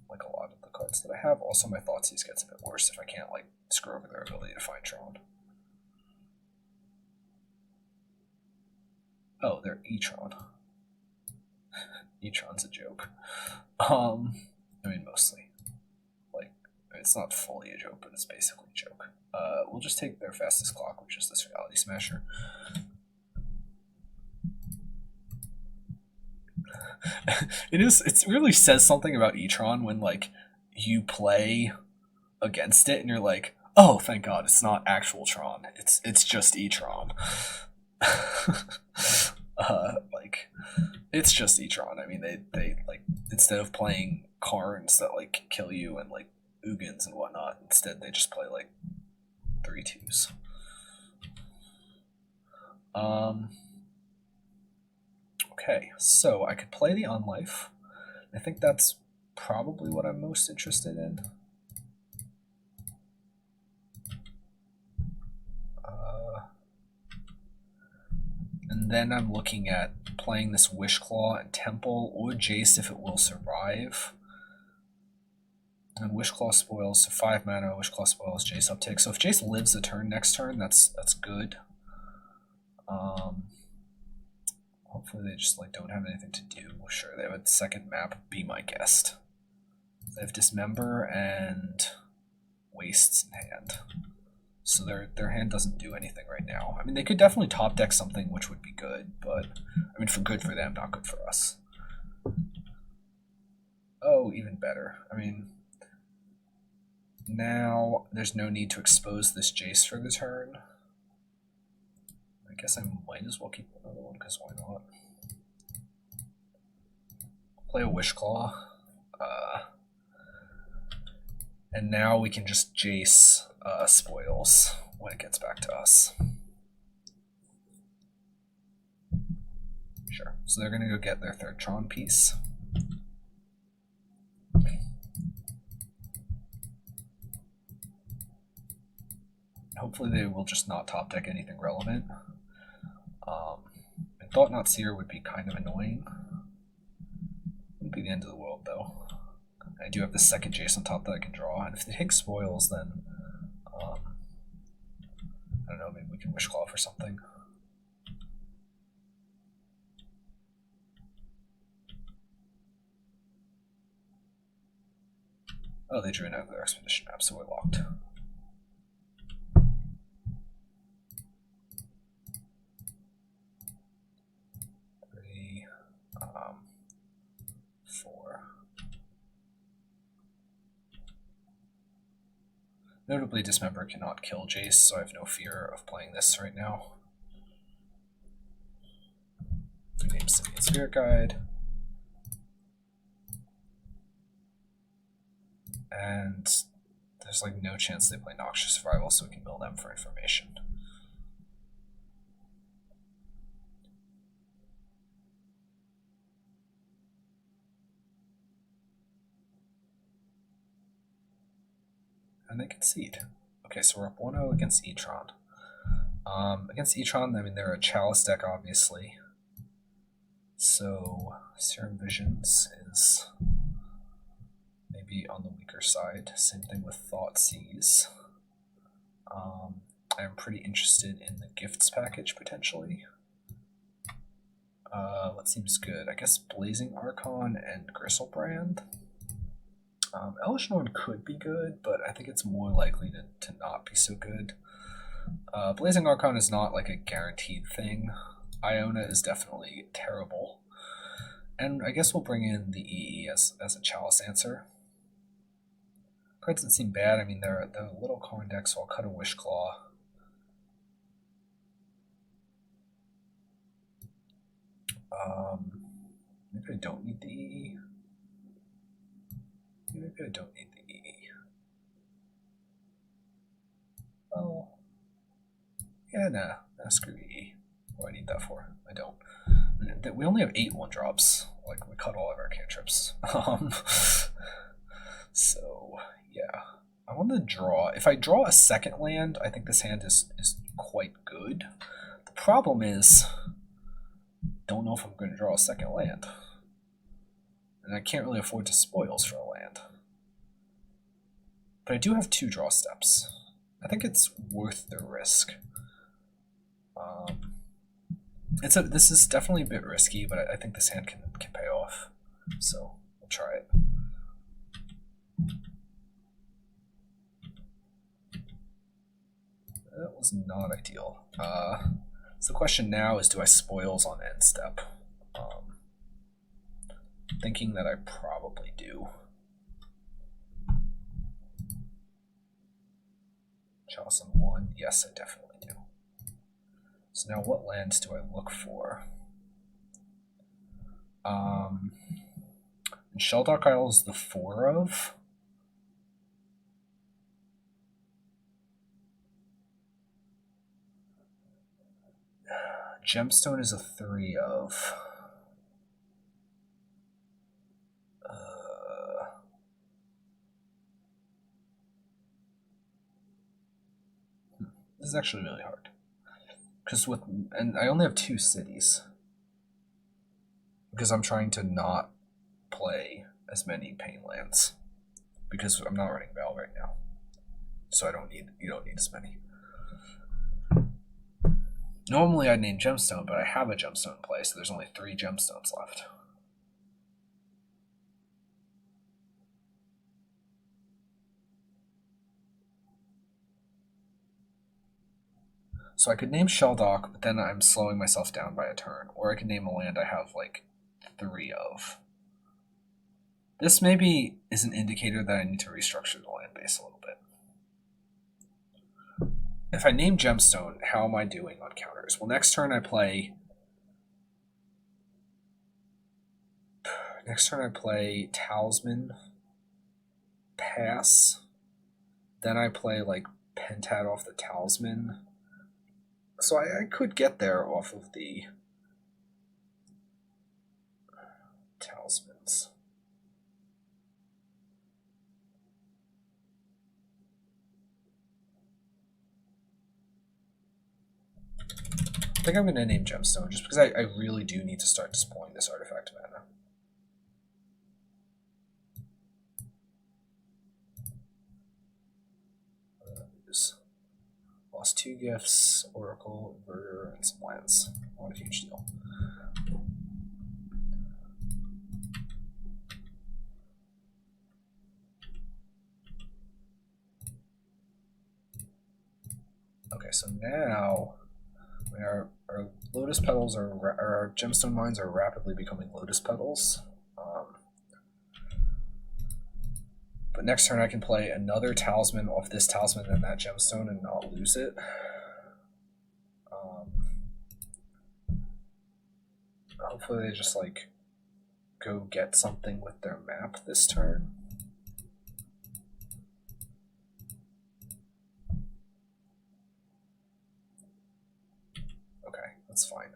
like a lot of the cards that I have. Also, my Thoughtseize gets a bit worse if I can't like screw over their ability to find Tron. Oh, they're E-Tron. E-Tron's a joke. I mean, mostly. Like, it's not fully a joke, but it's basically a joke. We'll just take their fastest clock, which is this Reality Smasher. It really says something about E-Tron when, like, you play against it and you're like, oh, thank God, it's not actual Tron. It's just E-Tron. Like, it's just E-Tron. I mean, they like, instead of playing Karns that like kill you and like Ugins and whatnot, instead they just play like 3/2s. Okay, so I could play the Unlife. I think that's probably what I'm most interested in. And then I'm looking at playing this Wishclaw and Temple, or Jace if it will survive. And Wishclaw spoils, so 5 mana, Wishclaw spoils, Jace uptick. So if Jace lives a turn next turn, that's good. Hopefully they just like don't have anything to do. Sure, they have a second map, Be My Guest. They have Dismember and Wastes in hand. So their hand doesn't do anything right now. I mean, they could definitely top deck something, which would be good, but I mean, good for them, not good for us. Oh, even better. I mean, now there's no need to expose this Jace for the turn. I guess I might as well keep another one, because why not? Play a Wishclaw. And now we can just Jace spoils when it gets back to us. Sure. So they're going to go get their third Tron piece. Hopefully they will just not top deck anything relevant. I thought Not Seer would be kind of annoying. Wouldn't be the end of the world though. I do have the second Jace on top that I can draw, and if they take spoils, then I don't know, maybe we can Wishclaw for something. Oh, they drew another expedition map, so we're locked. Notably, Dismember cannot kill Jace, so I have no fear of playing this right now. Name Simeon Spirit Guide. And there's like no chance they play Noxious Survival, so we can mill them for information. And they concede. Okay, so we're up 1-0 against E-Tron. Against E-Tron, I mean, they're a Chalice deck, obviously. So Serum Visions is maybe on the weaker side. Same thing with Thoughtseize. I'm pretty interested in the Gifts package, potentially. What seems good? I guess Blazing Archon and Gristlebrand. Elvish Norn could be good, but I think it's more likely to not be so good. Blazing Archon is not like a guaranteed thing. Iona is definitely terrible. And I guess we'll bring in the EE as a Chalice answer. Cards that seem bad, I mean, they're a little Karn deck, so I'll cut a Wishclaw. Maybe I don't need the EE. Maybe I don't need the EE. Oh. Yeah, nah, screw EE. What do I need that for? I don't. We only have 8 1-drops. Like, we cut all of our cantrips. So, yeah. I want to draw. If I draw a second land, I think this hand is quite good. The problem is, don't know if I'm going to draw a second land. And I can't really afford to spoils for a land. But I do have 2 draw steps. I think it's worth the risk. This is definitely a bit risky, but I think this hand can pay off. So we'll try it. That was not ideal. So the question now is, do I spoils on end step? Thinking that I probably do. Chalice on 1, yes, I definitely do. So now what lands do I look for? And Shelldock Isle is the 4 of. Gemstone is a 3 of. This is actually really hard. And I only have 2 cities. Because I'm trying to not play as many pain lands. Because I'm not running Val right now. So you don't need as many. Normally I'd name Gemstone, but I have a Gemstone in play, so there's only 3 Gemstones left. So I could name Shelldock, but then I'm slowing myself down by a turn. Or I could name a land I have like 3 of. This maybe is an indicator that I need to restructure the land base a little bit. If I name Gemstone, how am I doing on counters? Well, next turn I play Talisman, pass. Then I play like Pentat off the Talisman. So I could get there off of the Talismans. I think I'm going to name Gemstone just because I really do need to start displaying this artifact mana. Lost 2 gifts, Oracle, Inverter, and some lands. Not a huge deal. Okay, so now our Lotus Petals our Gemstone Mines are rapidly becoming Lotus Petals. But next turn I can play another Talisman off this Talisman and that Gemstone and not lose it. Hopefully they just like go get something with their map this turn. Okay, that's fine.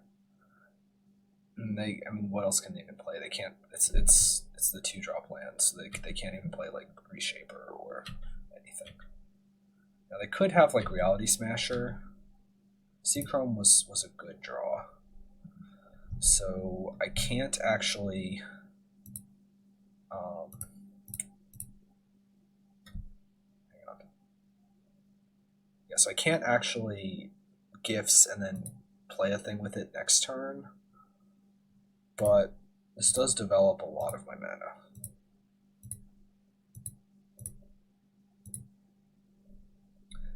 And I mean, what else can they even play? They can't. It's the 2-drop land, so they can't even play like Reshaper or anything. Now they could have like Reality Smasher. Seachrome was a good draw, so I can't actually. Hang on. Yeah, so I can't actually gifts and then play a thing with it next turn. But this does develop a lot of my mana.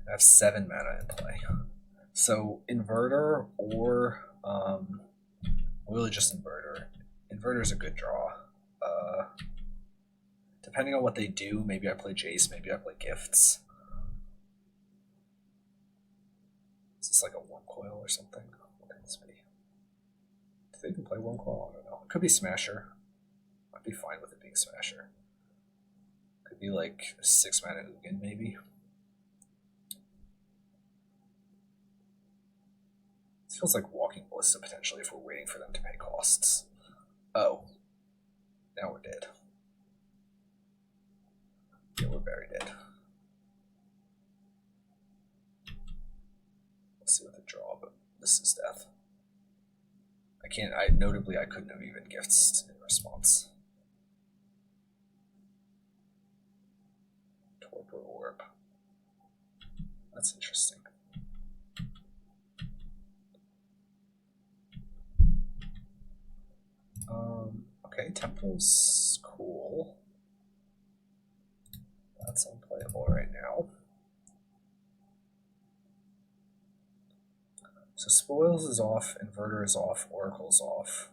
I have 7 mana in play. So Inverter or really just Inverter. Inverter is a good draw. Depending on what they do, maybe I play Jace, maybe I play Gifts. Is this like a One Coil or something? What can this be? Do they even play One Coil? I don't know. It could be Smasher. I'd be fine with it being Smasher. Could be like a 6 mana Ugin, maybe. This feels like Walking Ballista potentially if we're waiting for them to pay costs. Oh. Now we're dead. Yeah, we're very dead. Let's see what the draw, but this is death. Notably I couldn't have even gifts in response. Torpor Orb. That's interesting. Temple's cool. That's unplayable right now. So Spoils is off, Inverter is off, Oracle's off.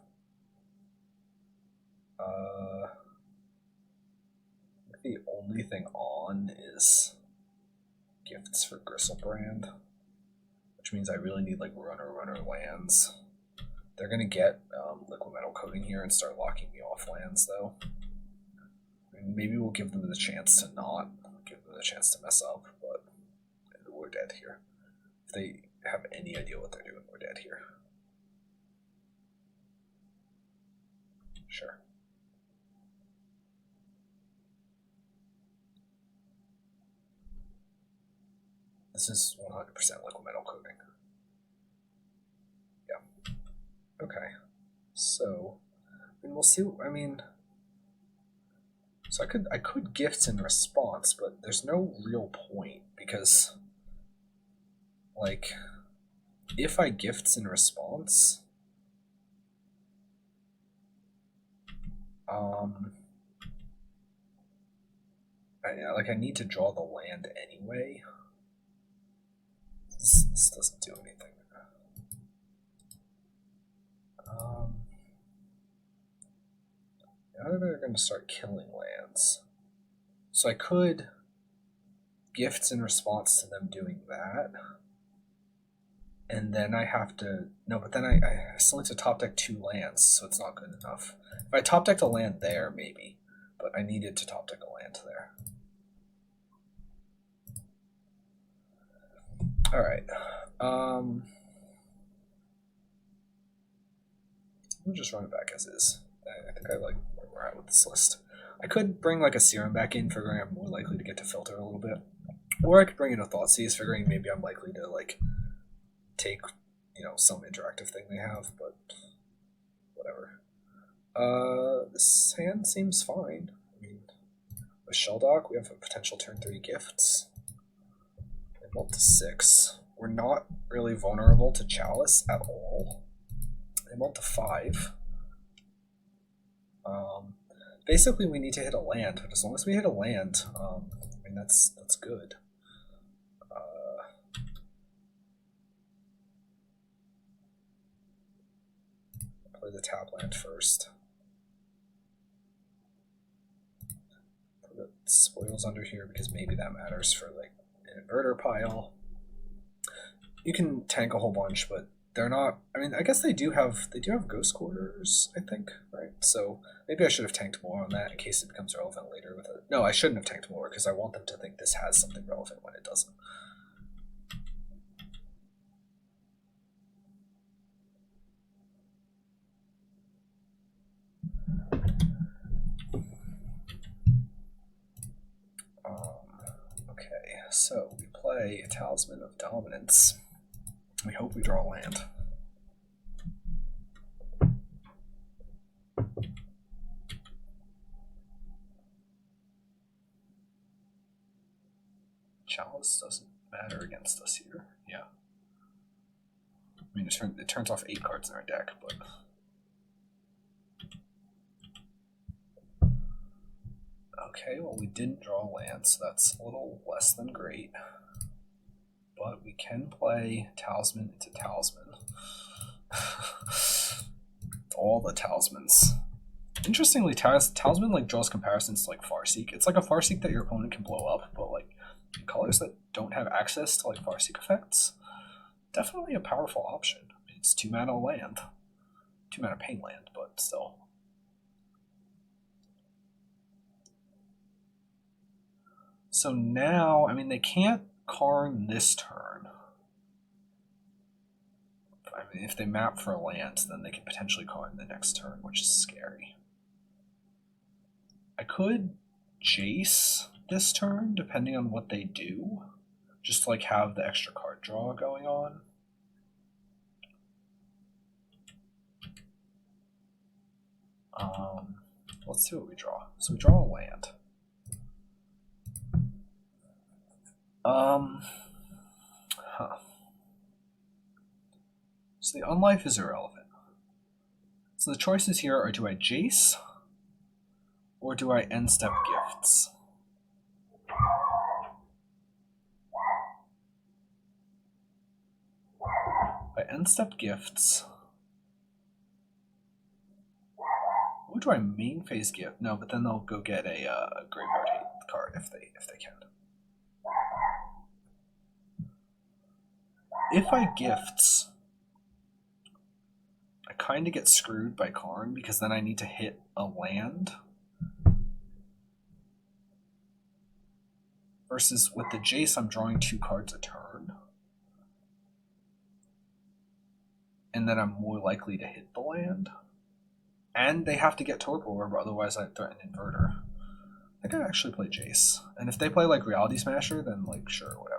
The only thing on is Gifts for Gristlebrand, which means I really need like runner lands. They're gonna get Liquid Metal Coating here and start locking me off lands though. I mean, maybe we'll give them the chance to not give them the chance to mess up, but we're dead here. If they have any idea what they're doing, we're dead here. Sure. This is 100% Liquid Metal Coating. Yeah. Okay. So, I mean, we'll see. I mean, so I could Gifts in response, but there's no real point because, like, if I Gifts in response, I need to draw the land anyway. This doesn't do anything. Now they're going to start killing lands. So I could Gifts in response to them doing that. And then I have to... No, but then I still need to top deck 2 lands, so it's not good enough. If I top decked a land there, maybe. But I needed to top deck a land there. Alright. We'll just run it back as is. I think I like where we're at with this list. I could bring like a Serum back in, figuring I'm more likely to get to filter a little bit. Or I could bring in a Thoughtseize, figuring maybe I'm likely to like take, you know, some interactive thing they have, but whatever. This hand seems fine. I mean, with Shelldock, we have a potential turn 3 Gifts. They mult to 6. We're not really vulnerable to Chalice at all. They mult to 5. Basically, we need to hit a land, but as long as we hit a land, I mean that's good. Play the tap land first. Put the Spoils under here because maybe that matters for like an Inverter pile. You can tank a whole bunch, but they're not. I mean, I guess they do have Ghost Quarters, I think, right? So maybe I should have tanked more on that in case it becomes relevant later with it. No, I shouldn't have tanked more because I want them to think this has something relevant when it doesn't. Okay, so we play a Talisman of Dominance. We hope we draw a land. Chalice doesn't matter against us here. Yeah. I mean, it turns off 8 cards in our deck, but... Okay, well, we didn't draw a land, so that's a little less than great. But we can play Talisman into Talisman. All the Talismans. Interestingly, Talisman like draws comparisons to like Farseek. It's like a Farseek that your opponent can blow up, but like in colors that don't have access to like Farseek effects. Definitely a powerful option. It's 2 mana land. 2 mana pain land, but still. So now, I mean, they can't Karn this turn. I mean, if they map for a land, then they can potentially Karn the next turn, which is scary. I could Jace this turn, depending on what they do, just to like have the extra card draw going on. Let's see what we draw. So we draw a land. So the unlife is irrelevant. So the choices here are, do I Jace Or do I end step gifts? If I end step gifts. What do I main phase gift? No, but then they'll go get a graveyard hate card if they can. If I gifts, I kind of get screwed by Karn because then I need to hit a land. Versus with the Jace, I'm drawing 2 cards a turn. And then I'm more likely to hit the land. And they have to get Torpor Orb, otherwise I threaten Inverter. I could actually play Jace. And if they play like Reality Smasher, then like sure, whatever.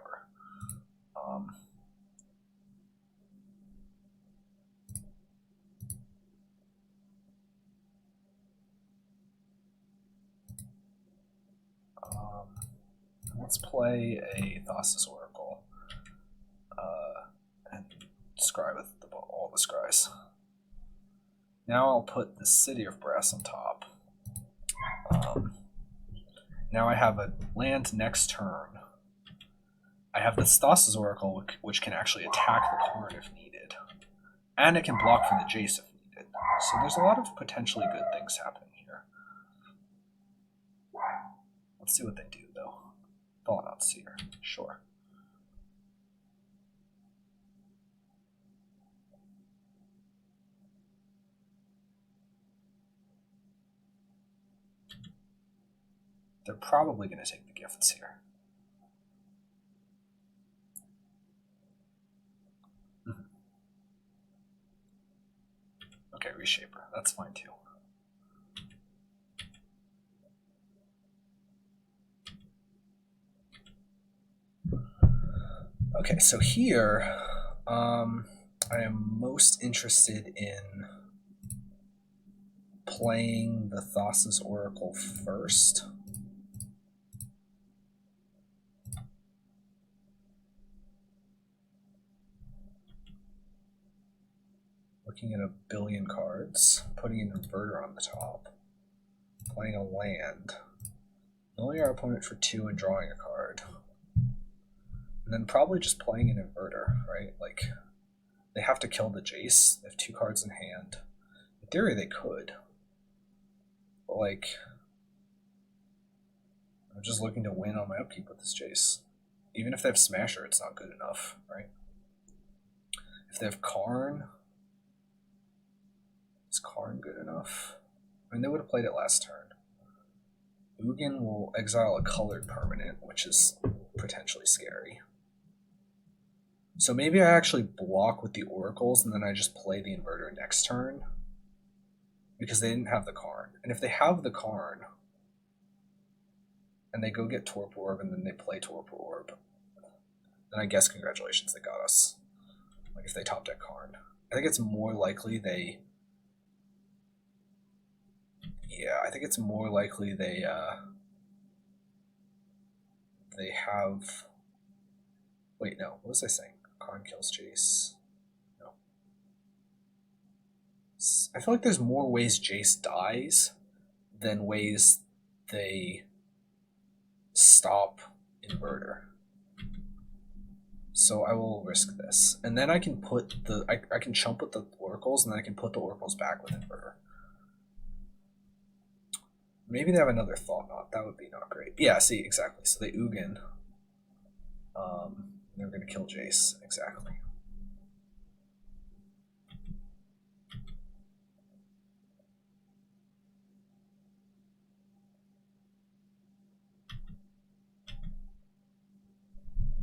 Let's play a Thassa's Oracle. And scry with all the scries. Now I'll put the City of Brass on top. Now I have a land next turn. I have the Thassa's Oracle, which can actually attack the Karn if needed. And it can block from the Jace if needed. So there's a lot of potentially good things happening here. Let's see what they do, though. Fallout Seer, sure. They're probably going to take the gifts here. Okay, Reshaper. That's fine too. Okay, so here I am most interested in playing the Thassa's Oracle first. Looking at a billion cards, putting an Inverter on the top, playing a land, knowing our opponent for 2 and drawing a card. And then probably just playing an Inverter, right? Like, they have to kill the Jace. They have 2 cards in hand. In theory, they could. But, like, I'm just looking to win on my upkeep with this Jace. Even if they have Smasher, it's not good enough, right? If they have Karn, is Karn good enough? I mean, they would have played it last turn. Ugin will exile a colored permanent, which is potentially scary. So maybe I actually block with the Oracles and then I just play the Inverter next turn because they didn't have the Karn. And if they have the Karn and they go get Torpor Orb and then they play Torpor Orb, then I guess congratulations, they got us. Like if they top deck Karn. I think it's more likely they... Yeah, I think it's more likely they have... Wait, no, what was I saying? Karn kills Jace. No. I feel like there's more ways Jace dies than ways they stop Inverter. So I will risk this. And then I can put the... I can chump with the Oracles, and then I can put the Oracles back with Inverter. Maybe they have another Thought Knot. That would be not great. Yeah, see, exactly. So they Ugin. They're going to kill Jace. Exactly.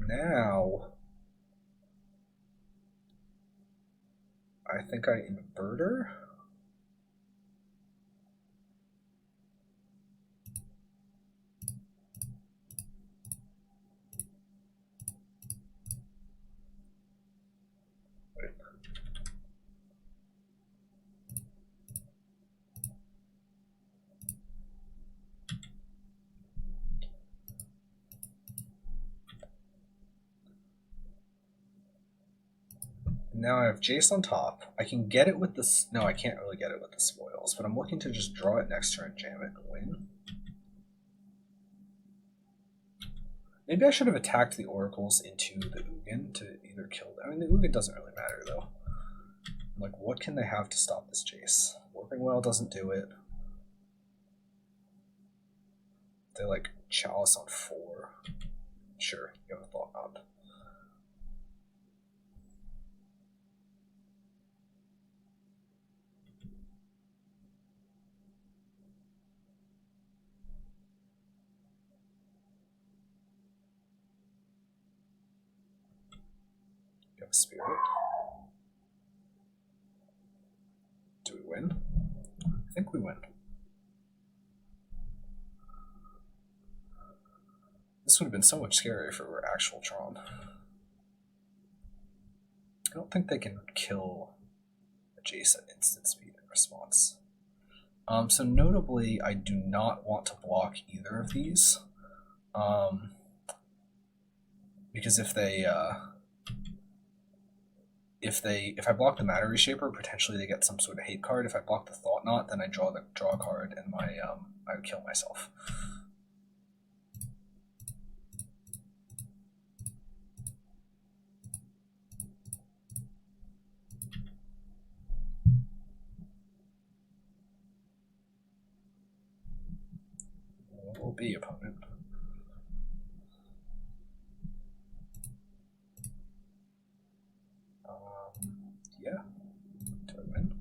Now, I think I Inverter. now I have Jace on top. I can get it with this. No, I can't really get it with the spoils, but I'm looking to just draw it next turn, jam it, and win. Maybe I should have attacked the oracles into the Ugin to either kill them. I mean, the Ugin doesn't really matter, though. Like, what can they have to stop this Jace? Warping Well doesn't do it. They, like, Chalice on 4. Sure, you have a Thought Knot. You have a Spirit. Do we win? I think we win. This would have been so much scarier if it were actual Tron. I don't think they can kill Jace at instant speed in response. So notably, I do not want to block either of these. Because if I block the Matter Reshaper, potentially they get some sort of hate card. If I block the Thought Knot, then I draw a card, and I would kill myself. What will be, opponent? Yeah. Do I win?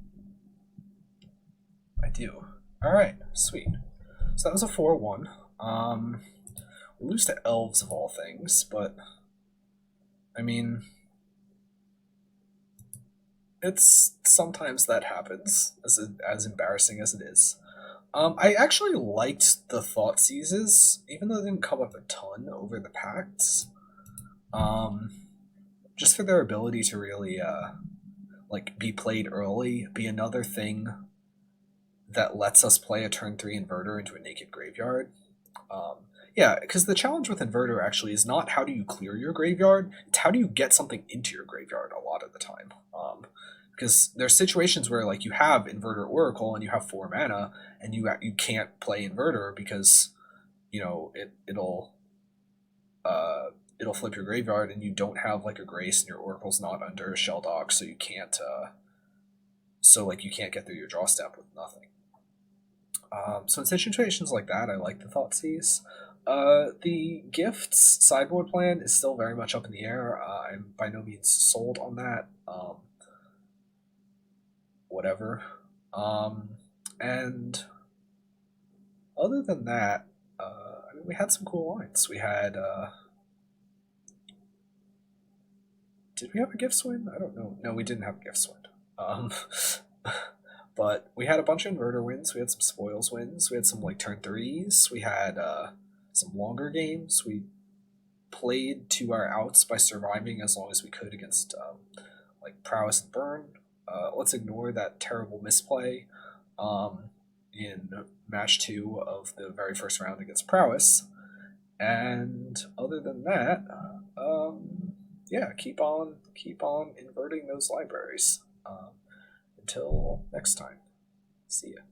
I do. Alright, sweet. So that was a 4-1. We'll lose to Elves of all things, but I mean, it's sometimes that happens, as embarrassing as it is. I actually liked the Thought Seizes, even though they didn't come up a ton over the pacts. Just for their ability to really like be played early, be another thing that lets us play a turn 3 Inverter into a naked graveyard. Yeah, because the challenge with Inverter actually is not how do you clear your graveyard, it's how do you get something into your graveyard a lot of the time. Because there's situations where like you have Inverter Oracle and you have 4 mana and you can't play Inverter because you know it'll flip your graveyard and you don't have like a Grace and your Oracle's not under a Shell Dock, so you can't you can't get through your draw step with nothing. So in situations like that, I like the Thoughtseize. The Gifts sideboard plan is still very much up in the air. I'm by no means sold on that. Whatever. And other than that, I mean, we had some cool lines. We had... did we have a Gifts win? I don't know. No, we didn't have a Gifts win. But we had a bunch of Inverter wins. We had some Spoils wins. We had some like turn 3s. We had some longer games. We played to our outs by surviving as long as we could against like Prowess and Burn. Let's ignore that terrible misplay in match 2 of the very first round against Prowess. And other than that, yeah, keep on inverting those libraries. Until next time, see ya.